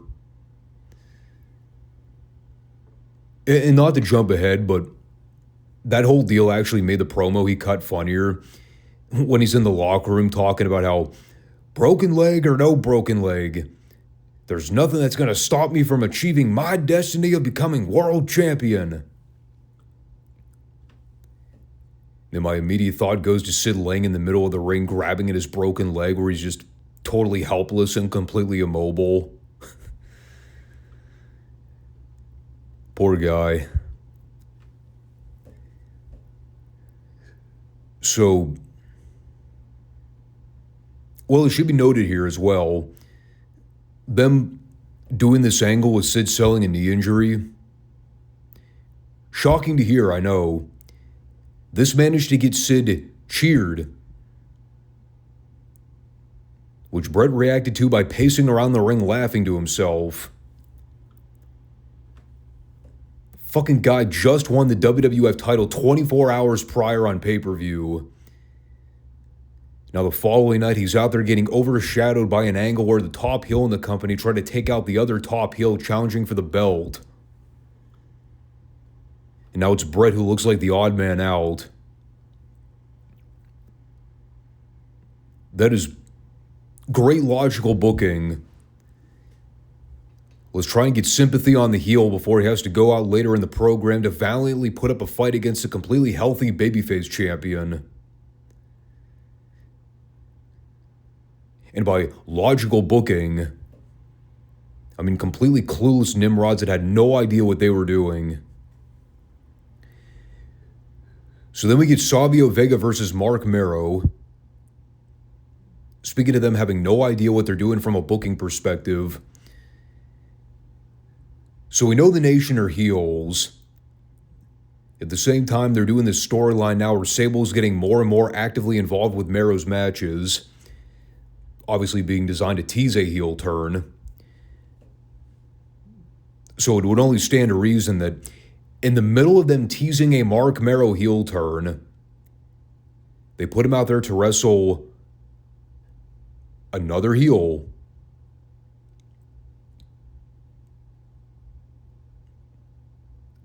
And not to jump ahead, but that whole deal actually made the promo he cut funnier. when he's in the locker room talking about how broken leg or no broken leg, there's nothing that's going to stop me from achieving my destiny of becoming world champion. Then my immediate thought goes to Sid laying in the middle of the ring, grabbing at his broken leg where he's just totally helpless and completely immobile. Poor guy. So, well, it should be noted here as well, them doing this angle with Sid selling a knee injury. Shocking to hear, I know. This managed to get Sid cheered, which Bret reacted to by pacing around the ring laughing to himself. Fucking guy just won the WWF title 24 hours prior on pay-per-view. Now the following night, he's out there getting overshadowed by an angle where the top heel in the company tried to take out the other top heel challenging for the belt. And now it's Bret who looks like the odd man out. That is great logical booking. Let's try and get sympathy on the heel before he has to go out later in the program to valiantly put up a fight against a completely healthy babyface champion. And by logical booking, I mean completely clueless nimrods that had no idea what they were doing. So then we get Savio Vega versus Mark Mero. Speaking of them having no idea what they're doing from a booking perspective. So we know the Nation are heels. At the same time, they're doing this storyline now where Sable's getting more and more actively involved with Mero's matches. Obviously being designed to tease a heel turn. So it would only stand to reason that in the middle of them teasing a Mark Mero heel turn, they put him out there to wrestle another heel.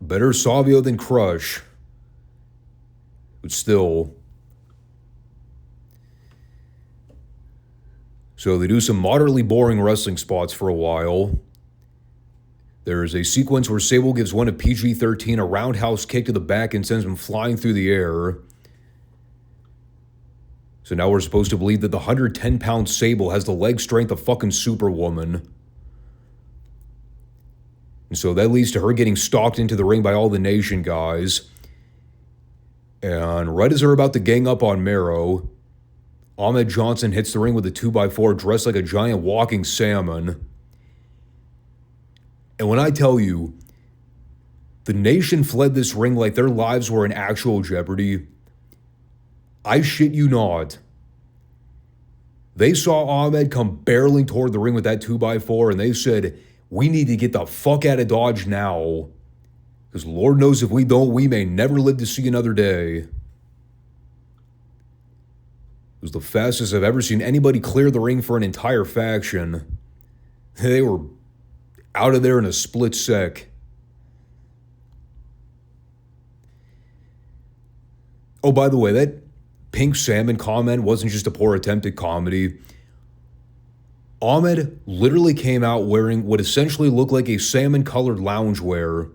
Better Savio than Crush. But still. So they do some moderately boring wrestling spots for a while. There is a sequence where Sable gives one of PG-13 a roundhouse kick to the back and sends him flying through the air. So now we're supposed to believe that the 110-pound Sable has the leg strength of fucking Superwoman. And so that leads to her getting stalked into the ring by all the Nation guys. And right as they're about to gang up on Mero, Ahmed Johnson hits the ring with a 2x4 dressed like a giant walking salmon. And when I tell you, the Nation fled this ring like their lives were in actual jeopardy, I shit you not. They saw Ahmed come barreling toward the ring with that 2x4 and they said, we need to get the fuck out of Dodge now. Because Lord knows if we don't, we may never live to see another day. It was the fastest I've ever seen anybody clear the ring for an entire faction. They were out of there in a split sec. Oh, by the way, that pink salmon comment wasn't just a poor attempt at comedy. Ahmed literally came out wearing what essentially looked like a salmon-colored loungewear.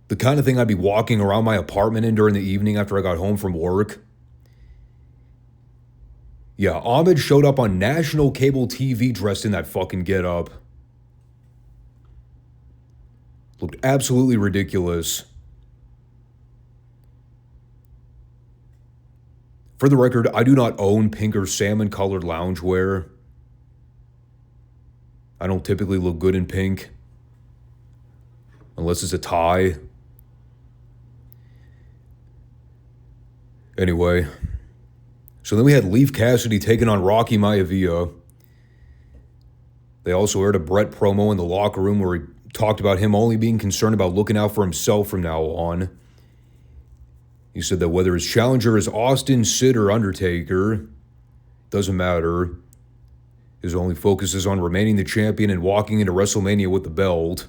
The kind of thing I'd be walking around my apartment in during the evening after I got home from work. Yeah, Ahmed showed up on national cable TV dressed in that fucking getup. Looked absolutely ridiculous. For the record, I do not own pink or salmon-colored loungewear. I don't typically look good in pink. Unless it's a tie. Anyway. So then we had Leif Cassidy taking on Rocky Maivia. They also aired a Bret promo in the locker room where he talked about him only being concerned about looking out for himself from now on. He said that whether his challenger is Austin, Sid, or Undertaker, doesn't matter. His only focus is on remaining the champion and walking into WrestleMania with the belt.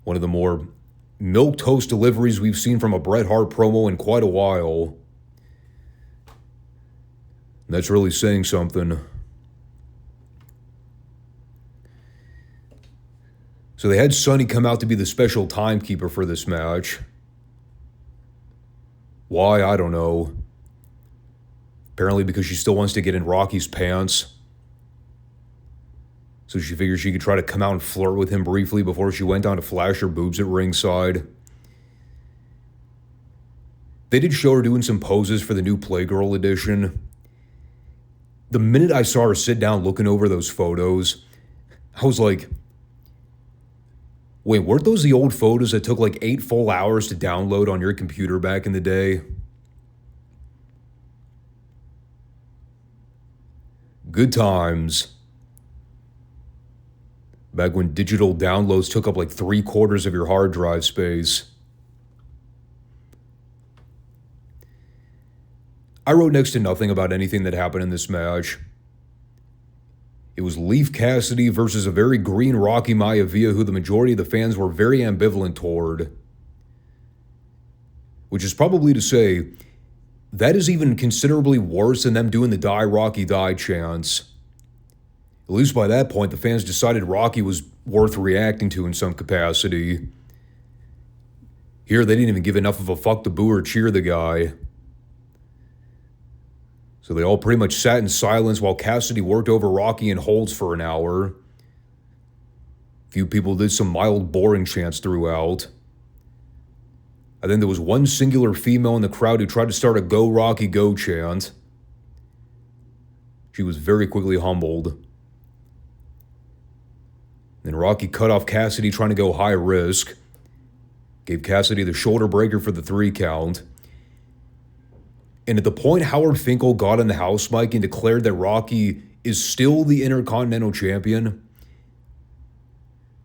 One of the more milquetoast deliveries we've seen from a Bret Hart promo in quite a while. That's really saying something. So they had Sunny come out to be the special timekeeper for this match. Why? I don't know. Apparently because she still wants to get in Rocky's pants. So she figured she could try to come out and flirt with him briefly before she went down to flash her boobs at ringside. They did show her doing some poses for the new Playgirl edition. The minute I saw her sit down looking over those photos, I was like, wait, weren't those the old photos that took like 8 full hours to download on your computer back in the day? Good times. Back when digital downloads took up like 3/4 of your hard drive space. I wrote next to nothing about anything that happened in this match. It was Leif Cassidy versus a very green Rocky Maivia who the majority of the fans were very ambivalent toward. Which is probably to say, that is even considerably worse than them doing the Die Rocky Die chants. At least by that point, the fans decided Rocky was worth reacting to in some capacity. Here, they didn't even give enough of a fuck to boo or cheer the guy. So they all pretty much sat in silence while Cassidy worked over Rocky in holds for an hour. A few people did some mild boring chants throughout. And then there was one singular female in the crowd who tried to start a Go Rocky Go chant. She was very quickly humbled. Then Rocky cut off Cassidy trying to go high risk. Gave Cassidy the shoulder breaker for the 3 count. And at the point Howard Finkel got on the house mic and declared that Rocky is still the Intercontinental Champion,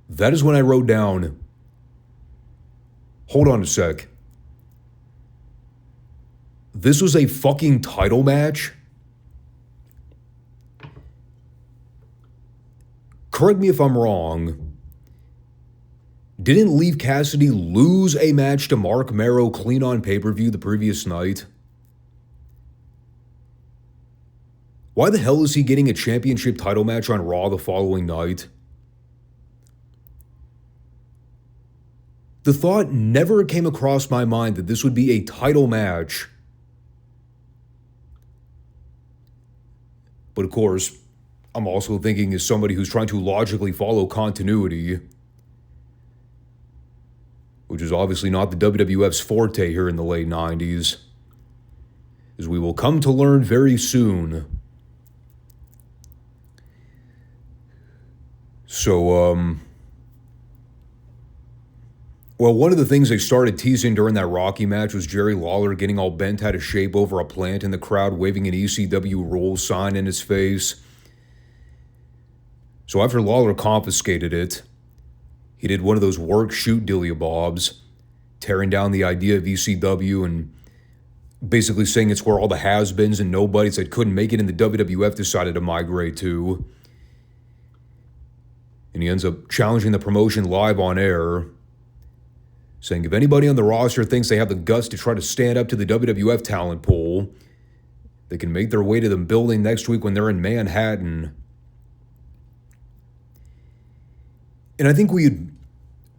that is when I wrote down, hold on a sec. This was a fucking title match? Correct me if I'm wrong. Didn't Leif Cassidy lose a match to Mark Marrow clean on pay-per-view the previous night? Why the hell is he getting a championship title match on Raw the following night? The thought never came across my mind that this would be a title match. But of course, I'm also thinking as somebody who's trying to logically follow continuity, which is obviously not the WWF's forte here in the late 90s, as we will come to learn very soon. So, well, one of the things they started teasing during that Rocky match was Jerry Lawler getting all bent out of shape over a plant in the crowd, waving an ECW rules sign in his face. So after Lawler confiscated it, he did one of those work shoot Delia Bobs, tearing down the idea of ECW and basically saying it's where all the has-beens and nobodies that couldn't make it in the WWF decided to migrate to. And he ends up challenging the promotion live on air, saying if anybody on the roster thinks they have the guts to try to stand up to the WWF talent pool, they can make their way to the building next week when they're in Manhattan. And I think we had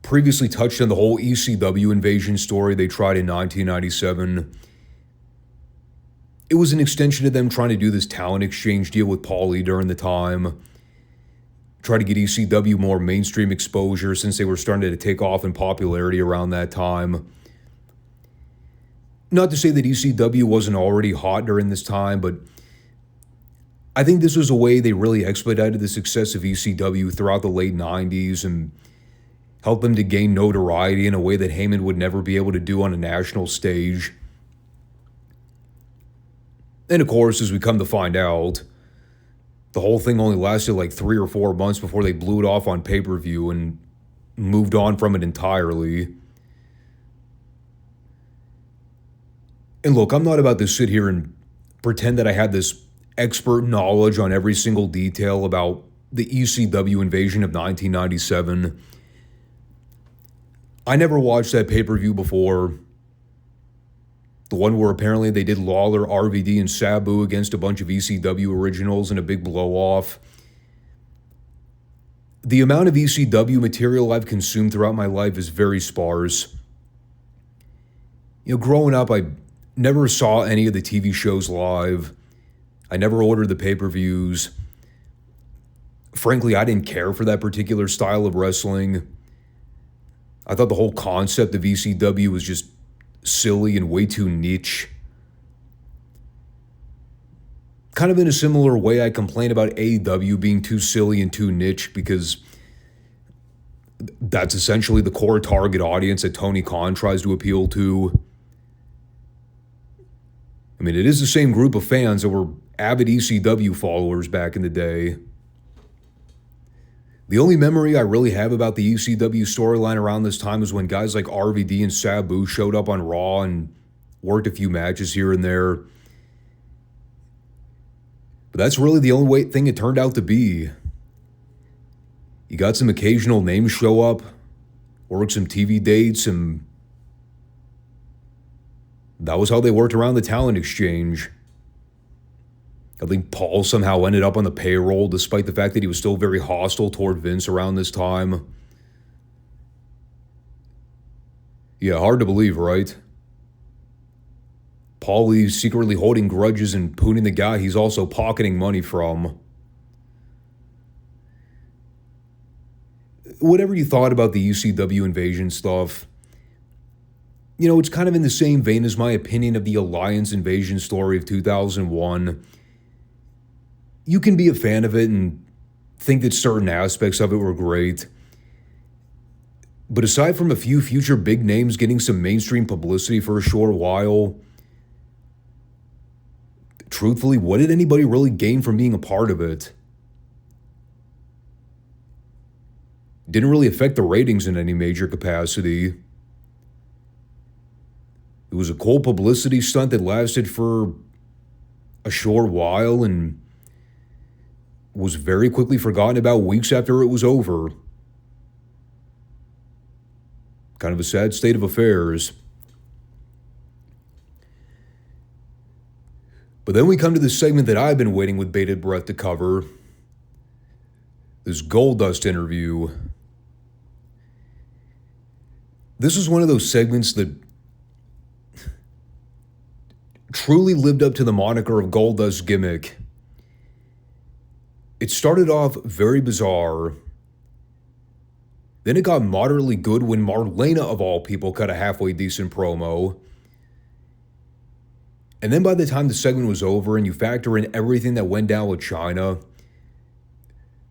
previously touched on the whole ECW invasion story they tried in 1997. It was an extension of them trying to do this talent exchange deal with Paulie during the time. Try to get ECW more mainstream exposure since they were starting to take off in popularity around that time. Not to say that ECW wasn't already hot during this time, but I think this was a way they really expedited the success of ECW throughout the late 90s and helped them to gain notoriety in a way that Heyman would never be able to do on a national stage. And of course, as we come to find out, the whole thing only lasted like 3 or 4 months before they blew it off on pay-per-view and moved on from it entirely. And look, I'm not about to sit here and pretend that I had this expert knowledge on every single detail about the ECW invasion of 1997. I never watched that pay-per-view before. The one where apparently they did Lawler, RVD, and Sabu against a bunch of ECW originals in a big blow-off. The amount of ECW material I've consumed throughout my life is very sparse. Growing up, I never saw any of the TV shows live. I never ordered the pay-per-views. Frankly, I didn't care for that particular style of wrestling. I thought the whole concept of ECW was just silly and way too niche. Kind of in a similar way, I complain about AEW being too silly and too niche because that's essentially the core target audience that Tony Khan tries to appeal to. I mean, it is the same group of fans that were avid ECW followers back in the day. The only memory I really have about the ECW storyline around this time was when guys like RVD and Sabu showed up on Raw and worked a few matches here and there. But that's really the only thing it turned out to be. You got some occasional names show up, worked some TV dates, and that was how they worked around the talent exchange. I think Paul somehow ended up on the payroll despite the fact that he was still very hostile toward Vince around this time. Yeah, hard to believe, right? Paulie's secretly holding grudges and pooning the guy he's also pocketing money from. Whatever you thought about the ECW invasion stuff, it's kind of in the same vein as my opinion of the Alliance invasion story of 2001. You can be a fan of it and think that certain aspects of it were great. But aside from a few future big names getting some mainstream publicity for a short while, truthfully, what did anybody really gain from being a part of it? Didn't really affect the ratings in any major capacity. It was a cool publicity stunt that lasted for a short while and was very quickly forgotten about weeks after it was over. Kind of a sad state of affairs. But then we come to the segment that I've been waiting with bated breath to cover. This Goldust interview. This is one of those segments that truly lived up to the moniker of Goldust's gimmick. It started off very bizarre. Then it got moderately good when Marlena, of all people, cut a halfway decent promo. And then by the time the segment was over and you factor in everything that went down with Chyna,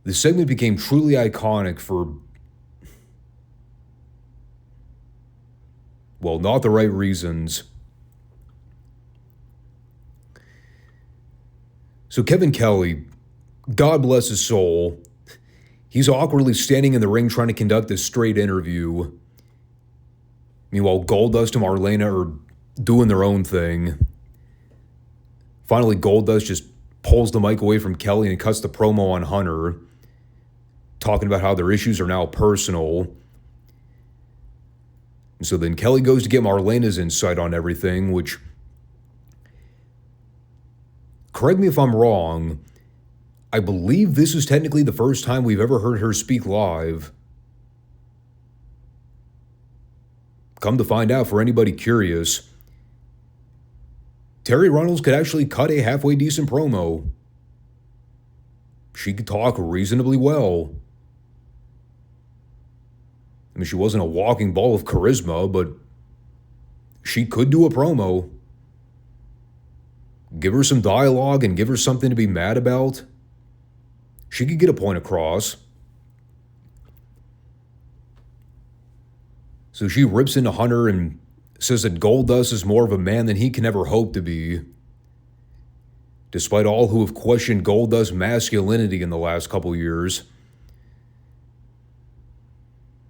the segment became truly iconic for, well, not the right reasons. So Kevin Kelly, God bless his soul, he's awkwardly standing in the ring trying to conduct this straight interview. Meanwhile, Goldust and Marlena are doing their own thing. Finally, Goldust just pulls the mic away from Kelly and cuts the promo on Hunter, talking about how their issues are now personal. And so then Kelly goes to get Marlena's insight on everything, which, correct me if I'm wrong, I believe this is technically the first time we've ever heard her speak live. Come to find out, for anybody curious, Terry Runnels could actually cut a halfway decent promo. She could talk reasonably well. I mean, she wasn't a walking ball of charisma, but she could do a promo. Give her some dialogue and give her something to be mad about. She could get a point across. So she rips into Hunter and says that Goldust is more of a man than he can ever hope to be, despite all who have questioned Goldust's masculinity in the last couple years.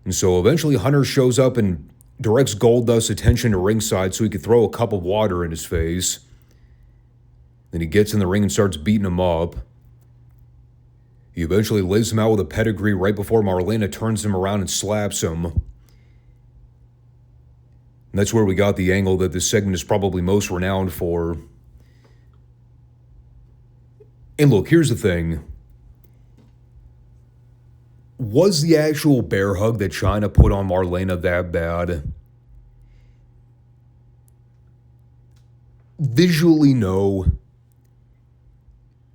And so eventually Hunter shows up and directs Goldust's attention to ringside so he could throw a cup of water in his face. Then he gets in the ring and starts beating him up. He eventually lays him out with a pedigree right before Marlena turns him around and slaps him. And that's where we got the angle that this segment is probably most renowned for. And look, here's the thing. Was the actual bear hug that Chyna put on Marlena that bad? Visually, no. I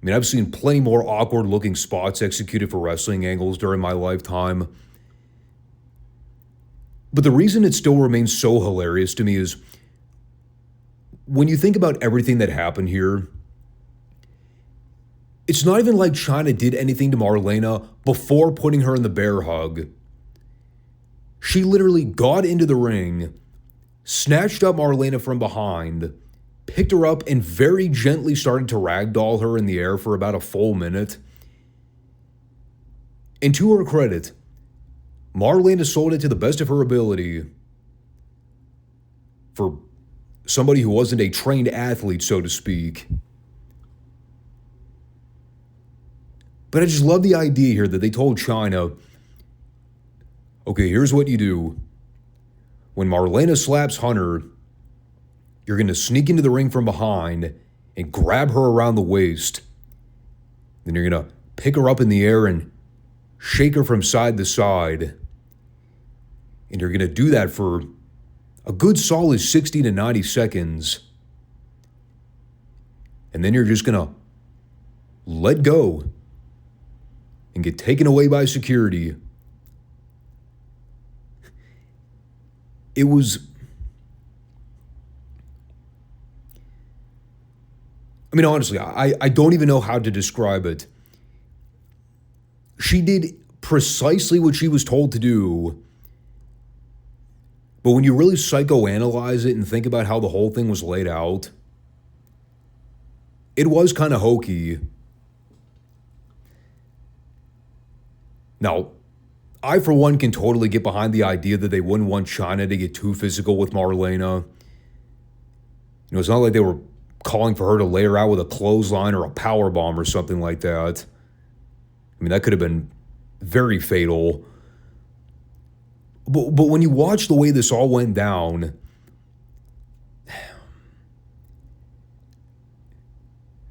mean, I've seen plenty more awkward-looking spots executed for wrestling angles during my lifetime. But the reason it still remains so hilarious to me is when you think about everything that happened here, it's not even like Chyna did anything to Marlena before putting her in the bear hug. She literally got into the ring, snatched up Marlena from behind, picked her up, and very gently started to ragdoll her in the air for about a full minute. And to her credit, Marlena sold it to the best of her ability for somebody who wasn't a trained athlete, so to speak. But I just love the idea here that they told Chyna, okay, here's what you do. When Marlena slaps Hunter, you're going to sneak into the ring from behind and grab her around the waist. Then you're going to pick her up in the air and shake her from side to side. And you're going to do that for a good solid 60 to 90 seconds. And then you're just going to let go and get taken away by security. It was... I mean, honestly, I don't even know how to describe it. She did precisely what she was told to do. But when you really psychoanalyze it and think about how the whole thing was laid out, it was kind of hokey. Now, I, for one, can totally get behind the idea that they wouldn't want Chyna to get too physical with Marlena. You know, it's not like they were calling for her to lay her out with a clothesline or a power bomb or something like that. I mean, that could have been very fatal. But when you watch the way this all went down,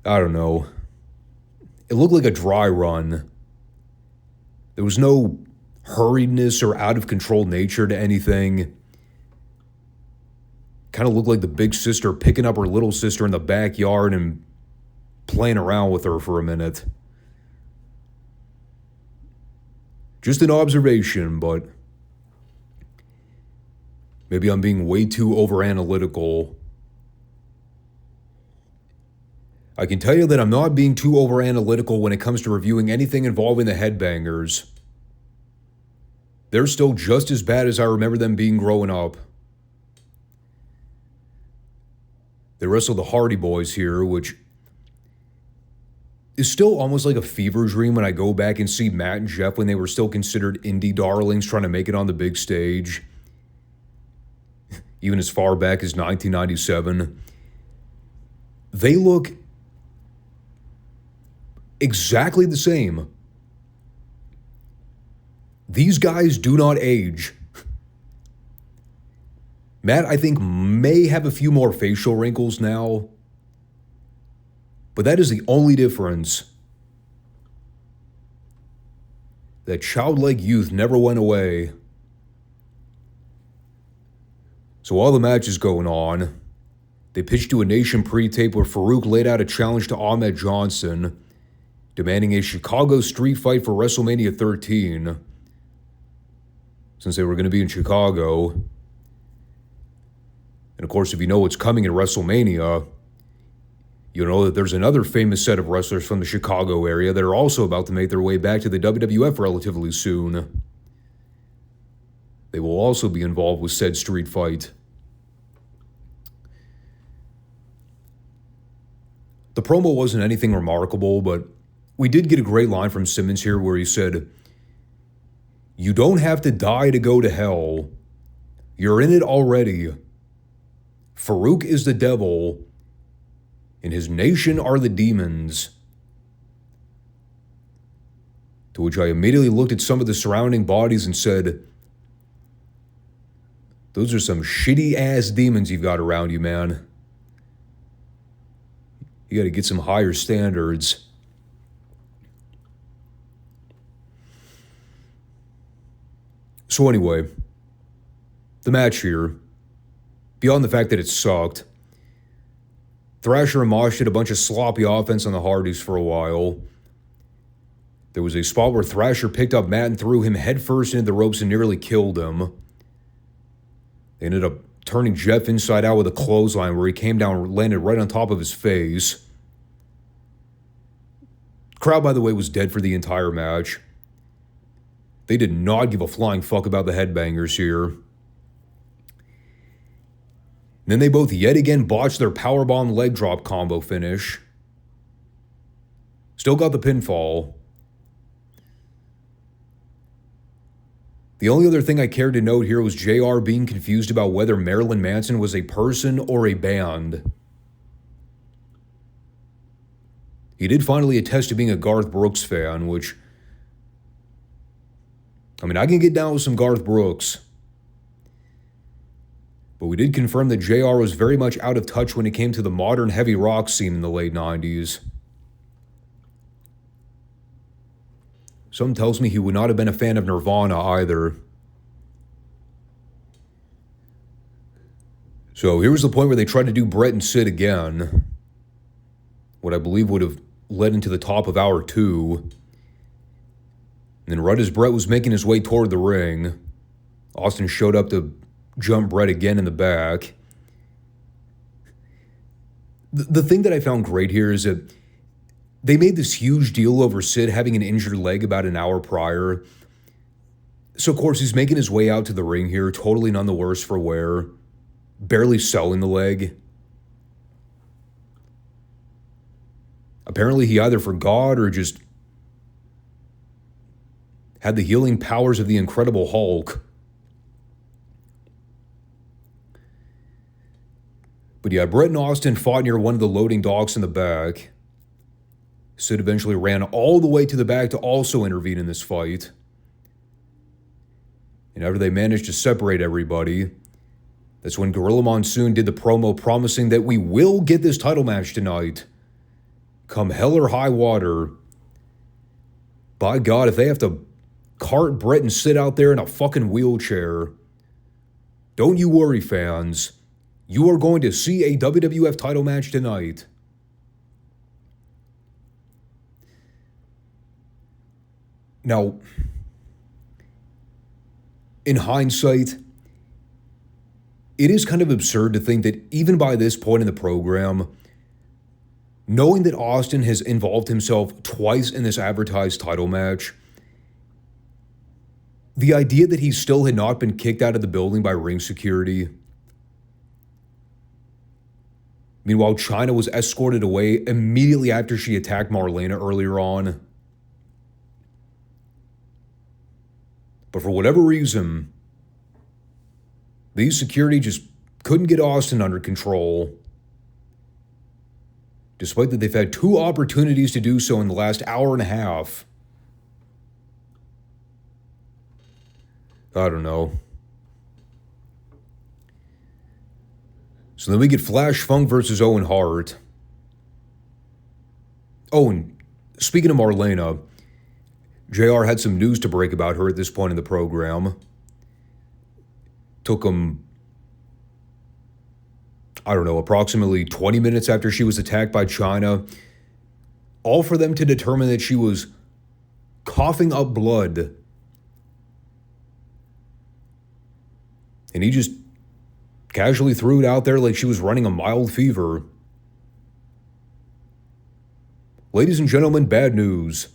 I don't know. It looked like a dry run. There was no hurriedness or out of control nature to anything. Kind of looked like the big sister picking up her little sister in the backyard and playing around with her for a minute. Just an observation, but maybe I'm being way too over-analytical. I can tell you that I'm not being too over-analytical when it comes to reviewing anything involving the Headbangers. They're still just as bad as I remember them being growing up. They wrestled the Hardy Boys here, which is still almost like a fever dream when I go back and see Matt and Jeff when they were still considered indie darlings trying to make it on the big stage. Even as far back as 1997. They look exactly the same. These guys do not age. Matt, I think, may have a few more facial wrinkles now, but that is the only difference. That childlike youth never went away. So while the match is going on, they pitched to a Nation pre-tape where Farouk laid out a challenge to Ahmed Johnson, demanding a Chicago street fight for WrestleMania 13, since they were going to be in Chicago. And of course, if you know what's coming in WrestleMania, you know that there's another famous set of wrestlers from the Chicago area that are also about to make their way back to the WWF relatively soon. They will also be involved with said street fight. The promo wasn't anything remarkable, but we did get a great line from Simmons here where he said, "You don't have to die to go to hell. You're in it already. Farouk is the devil, and his nation are the demons." To which I immediately looked at some of the surrounding bodies and said, Those are some shitty-ass demons you've got around you, man. You got to get some higher standards. So anyway, the match here, beyond the fact that it sucked, Thrasher and Mosh did a bunch of sloppy offense on the Hardys for a while. There was a spot where Thrasher picked up Matt and threw him headfirst into the ropes and nearly killed him. They ended up turning Jeff inside out with a clothesline where he came down and landed right on top of his face. Crowd, by the way, was dead for the entire match. They did not give a flying fuck about the headbangers here. Then they both yet again botched their powerbomb leg drop combo finish. Still got the pinfall. The only other thing I cared to note here was JR being confused about whether Marilyn Manson was a person or a band. He did finally attest to being a Garth Brooks fan, which, I mean, I can get down with some Garth Brooks. But we did confirm that JR was very much out of touch when it came to the modern heavy rock scene in the late 90s. Something tells me he would not have been a fan of Nirvana either. So here was the point where they tried to do Bret and Sid again. What I believe would have led into the top of hour 2. And then right as Bret was making his way toward the ring, Austin showed up to jump Bret again in the back. The thing that I found great here is that they made this huge deal over Sid having an injured leg about an hour prior. So, of course, he's making his way out to the ring here, totally none the worse for wear, barely selling the leg. Apparently, he either forgot or just had the healing powers of the Incredible Hulk. But yeah, Bret and Austin fought near one of the loading docks in the back. Sid eventually ran all the way to the back to also intervene in this fight. And after they managed to separate everybody, that's when Gorilla Monsoon did the promo promising that we will get this title match tonight. Come hell or high water. By God, if they have to cart Bret and Sid out there in a fucking wheelchair, don't you worry, fans. You are going to see a WWF title match tonight. Now, in hindsight, it is kind of absurd to think that even by this point in the program, knowing that Austin has involved himself twice in this advertised title match, the idea that he still had not been kicked out of the building by ring security. Meanwhile, Chyna was escorted away immediately after she attacked Marlena earlier on. But for whatever reason, these security just couldn't get Austin under control. Despite that they've had 2 opportunities to do so in the last hour and a half. I don't know. So then we get Flash Funk versus Owen Hart. Oh, and speaking of Marlena, JR had some news to break about her at this point in the program. Took him, I don't know, approximately 20 minutes after she was attacked by Chyna, all for them to determine that she was coughing up blood. And he just casually threw it out there like she was running a mild fever. Ladies and gentlemen, bad news.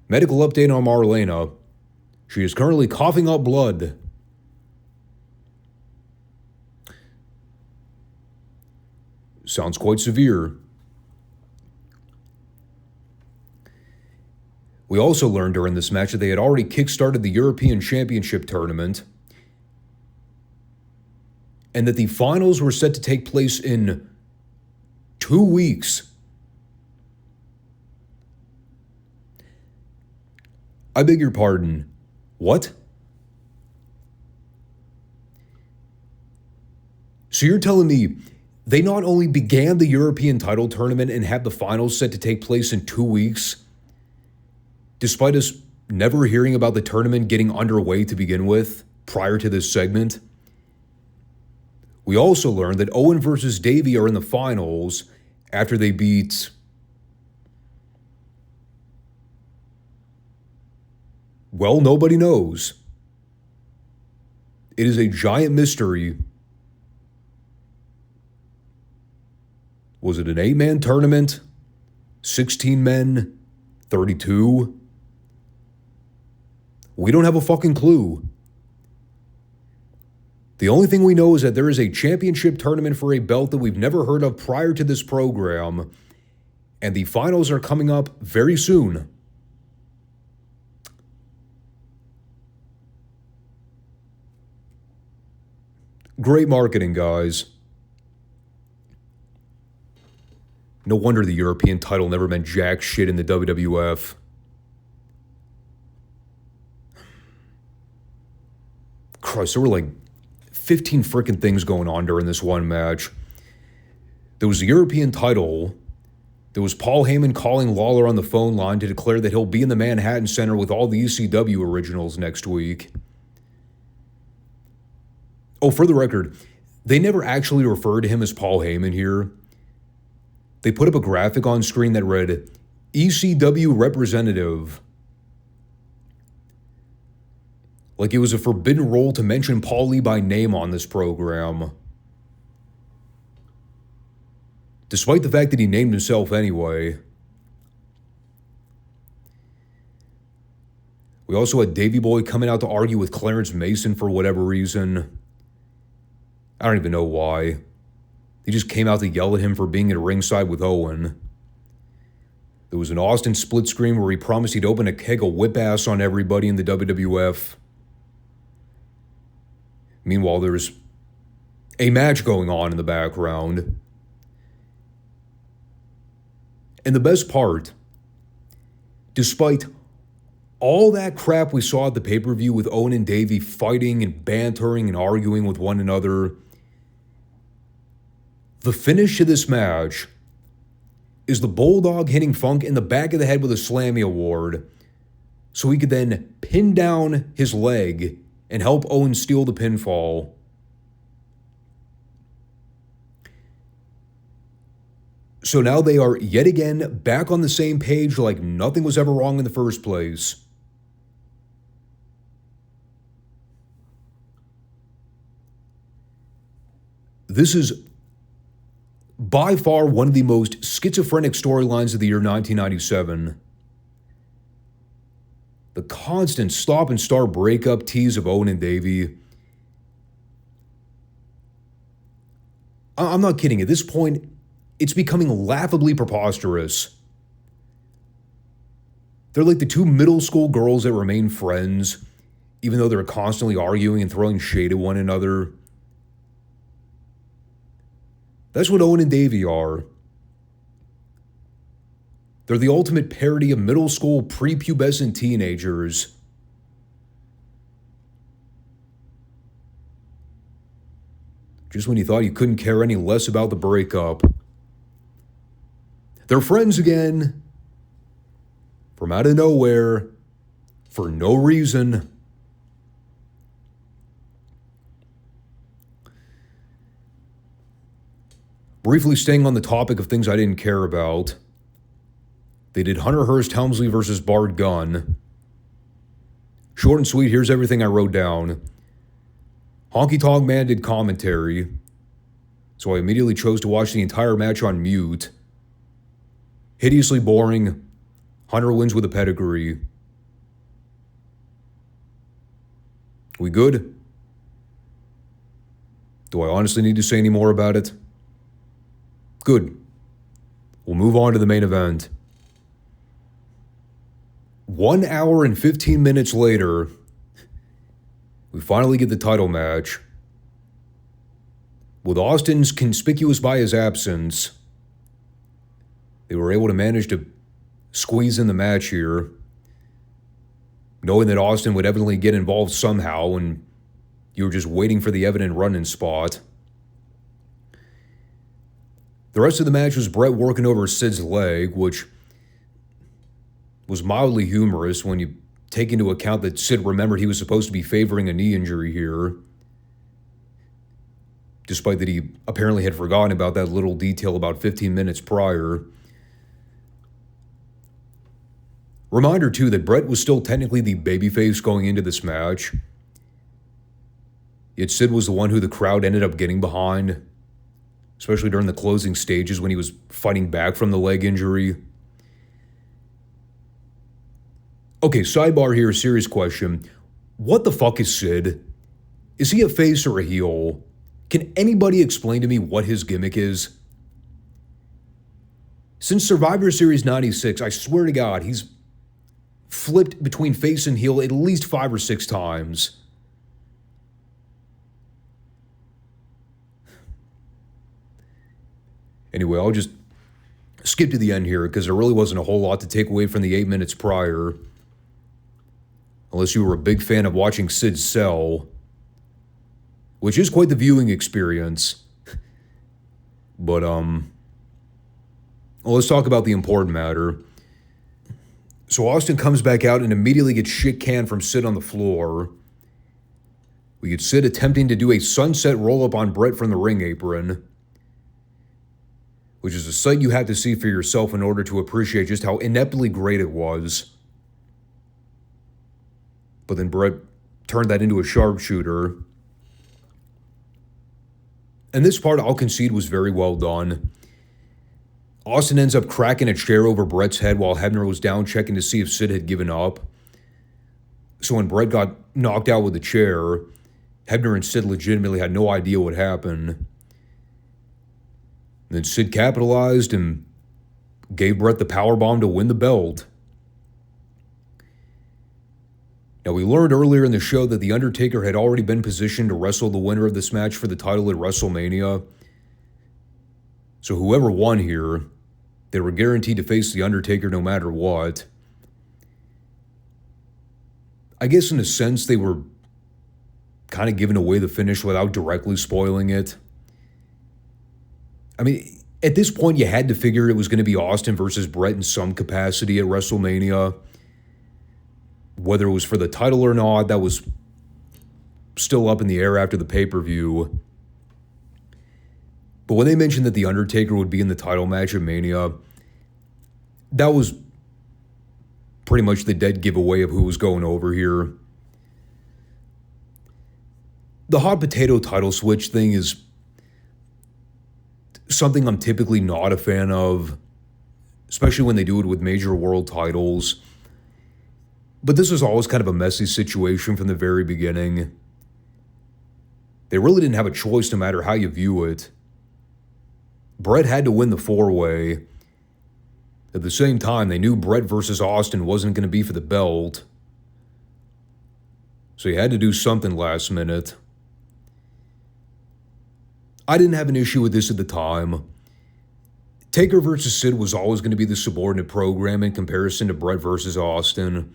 Medical update on Marlena. She is currently coughing up blood. Sounds quite severe. We also learned during this match that they had already kickstarted the European Championship tournament, and that the finals were set to take place in 2 weeks. I beg your pardon. What? So you're telling me they not only began the European title tournament and had the finals set to take place in 2 weeks, despite us never hearing about the tournament getting underway to begin with prior to this segment? We also learned that Owen versus Davey are in the finals after they beat... well, nobody knows. It is a giant mystery. Was it an 8-man tournament? 16 men? 32? We don't have a fucking clue. The only thing we know is that there is a championship tournament for a belt that we've never heard of prior to this program, and the finals are coming up very soon. Great marketing, guys. No wonder the European title never meant jack shit in the WWF. Christ, there were like 15 frickin' things going on during this one match. There was the European title. There was Paul Heyman calling Lawler on the phone line to declare that he'll be in the Manhattan Center with all the ECW originals next week. Oh, for the record, they never actually referred to him as Paul Heyman here. They put up a graphic on screen that read, ECW representative. Like it was a forbidden role to mention Paul Lee by name on this program. Despite the fact that he named himself anyway. We also had Davey Boy coming out to argue with Clarence Mason for whatever reason. I don't even know why. He just came out to yell at him for being at ringside with Owen. There was an Austin split screen where he promised he'd open a keg of whip ass on everybody in the WWF. Meanwhile, there's a match going on in the background. And the best part, despite all that crap we saw at the pay-per-view with Owen and Davey fighting and bantering and arguing with one another, the finish to this match is the Bulldog hitting Funk in the back of the head with a Slammy Award so he could then pin down his leg and help Owen steal the pinfall. So now they are yet again back on the same page like nothing was ever wrong in the first place. This is by far one of the most schizophrenic storylines of the year 1997. The constant stop and start breakup tease of Owen and Davey. I'm not kidding. At this point, it's becoming laughably preposterous. They're like the two middle school girls that remain friends, even though they're constantly arguing and throwing shade at one another. That's what Owen and Davey are. They're the ultimate parody of middle school prepubescent teenagers. Just when you thought you couldn't care any less about the breakup. They're friends again. From out of nowhere. For no reason. Briefly staying on the topic of things I didn't care about. They did Hunter Hearst Helmsley versus Bart Gunn. Short and sweet, here's everything I wrote down. Honky Tonk Man did commentary, so I immediately chose to watch the entire match on mute. Hideously boring. Hunter wins with a pedigree. We good? Do I honestly need to say any more about it? Good. We'll move on to the main event. 1 hour and 15 minutes later, we finally get the title match. With Austin's conspicuous by his absence, they were able to manage to squeeze in the match here, knowing that Austin would evidently get involved somehow, and you were just waiting for the evident run-in spot. The rest of the match was Bret working over Sid's leg, which was mildly humorous when you take into account that Sid remembered he was supposed to be favoring a knee injury here, despite that he apparently had forgotten about that little detail about 15 minutes prior. Reminder, too, that Bret was still technically the babyface going into this match. Yet Sid was the one who the crowd ended up getting behind, especially during the closing stages when he was fighting back from the leg injury. Okay, sidebar here, serious question. What the fuck is Sid? Is he a face or a heel? Can anybody explain to me what his gimmick is? Since Survivor Series 96, I swear to God, he's flipped between face and heel at least 5 or 6 times. Anyway, I'll just skip to the end here because there really wasn't a whole lot to take away from the 8 minutes prior. Unless you were a big fan of watching Sid sell, which is quite the viewing experience. But, well, let's talk about the important matter. So Austin comes back out and immediately gets shit canned from Sid on the floor. We get Sid attempting to do a sunset roll-up on Bret from the ring apron, which is a sight you have to see for yourself in order to appreciate just how ineptly great it was. But then Bret turned that into a sharpshooter. And this part, I'll concede, was very well done. Austin ends up cracking a chair over Bret's head while Hebner was down checking to see if Sid had given up. So when Bret got knocked out with the chair, Hebner and Sid legitimately had no idea what happened. Then Sid capitalized and gave Bret the powerbomb to win the belt. Now, we learned earlier in the show that The Undertaker had already been positioned to wrestle the winner of this match for the title at WrestleMania. So whoever won here, they were guaranteed to face The Undertaker no matter what. I guess in a sense they were kind of giving away the finish without directly spoiling it. I mean, at this point you had to figure it was going to be Austin versus Bret in some capacity at WrestleMania. Whether it was for the title or not, that was still up in the air after the pay-per-view. But when they mentioned that The Undertaker would be in the title match at Mania, that was pretty much the dead giveaway of who was going over here. The hot potato title switch thing is something I'm typically not a fan of, especially when they do it with major world titles. But this was always kind of a messy situation from the very beginning. They really didn't have a choice no matter how you view it. Bret had to win the 4-way. At the same time, they knew Bret versus Austin wasn't going to be for the belt. So you had to do something last minute. I didn't have an issue with this at the time. Taker versus Sid was always going to be the subordinate program in comparison to Bret versus Austin,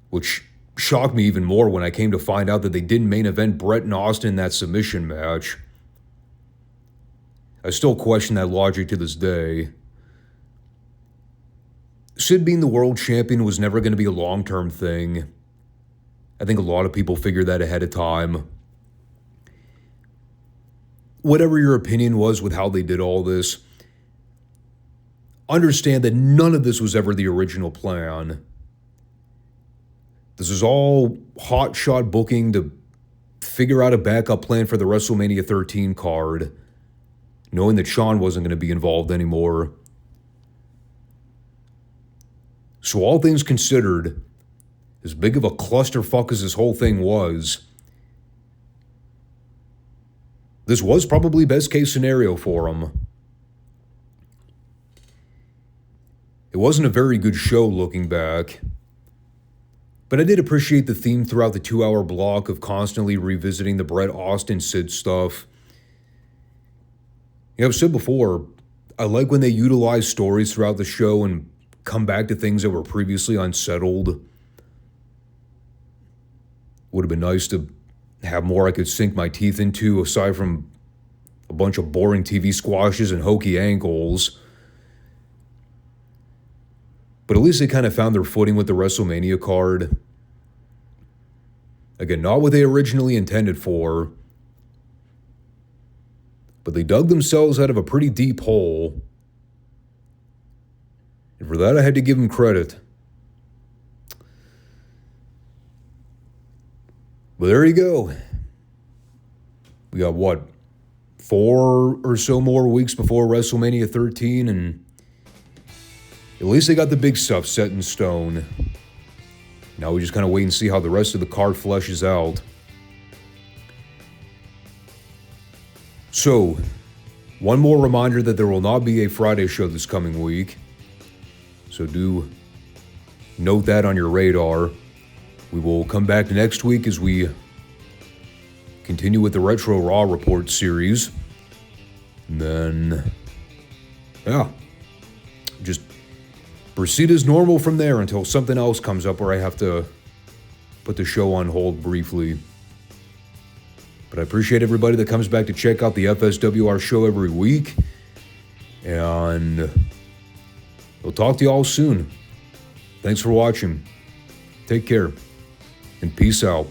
which shocked me even more when I came to find out that they didn't main event Bret and Austin in that submission match. I still question that logic to this day. Sid being the world champion was never going to be a long-term thing. I think a lot of people figured that ahead of time. Whatever your opinion was with how they did all this, understand that none of this was ever the original plan. This is all hotshot booking to figure out a backup plan for the WrestleMania 13 card, knowing that Shawn wasn't going to be involved anymore. So all things considered, as big of a clusterfuck as this whole thing was, this was probably best case scenario for him. It wasn't a very good show looking back, but I did appreciate the theme throughout the 2-hour block of constantly revisiting the Bret Austin Sid stuff. You know, I've said before, I like when they utilize stories throughout the show and come back to things that were previously unsettled. Would have been nice to have more I could sink my teeth into aside from a bunch of boring TV squashes and hokey ankles. But at least they kind of found their footing with the WrestleMania card. Again, not what they originally intended for, but they dug themselves out of a pretty deep hole. And for that, I had to give them credit. But there you go. We got, 4 or so more weeks before WrestleMania 13, and at least they got the big stuff set in stone. Now we just kind of wait and see how the rest of the card fleshes out. So, one more reminder that there will not be a Friday show this coming week. So do note that on your radar. We will come back next week as we continue with the Retro Raw Report series. And then, just proceed as normal from there until something else comes up where I have to put the show on hold briefly. But I appreciate everybody that comes back to check out the FSWR show every week. And we'll talk to you all soon. Thanks for watching. Take care. And peace out.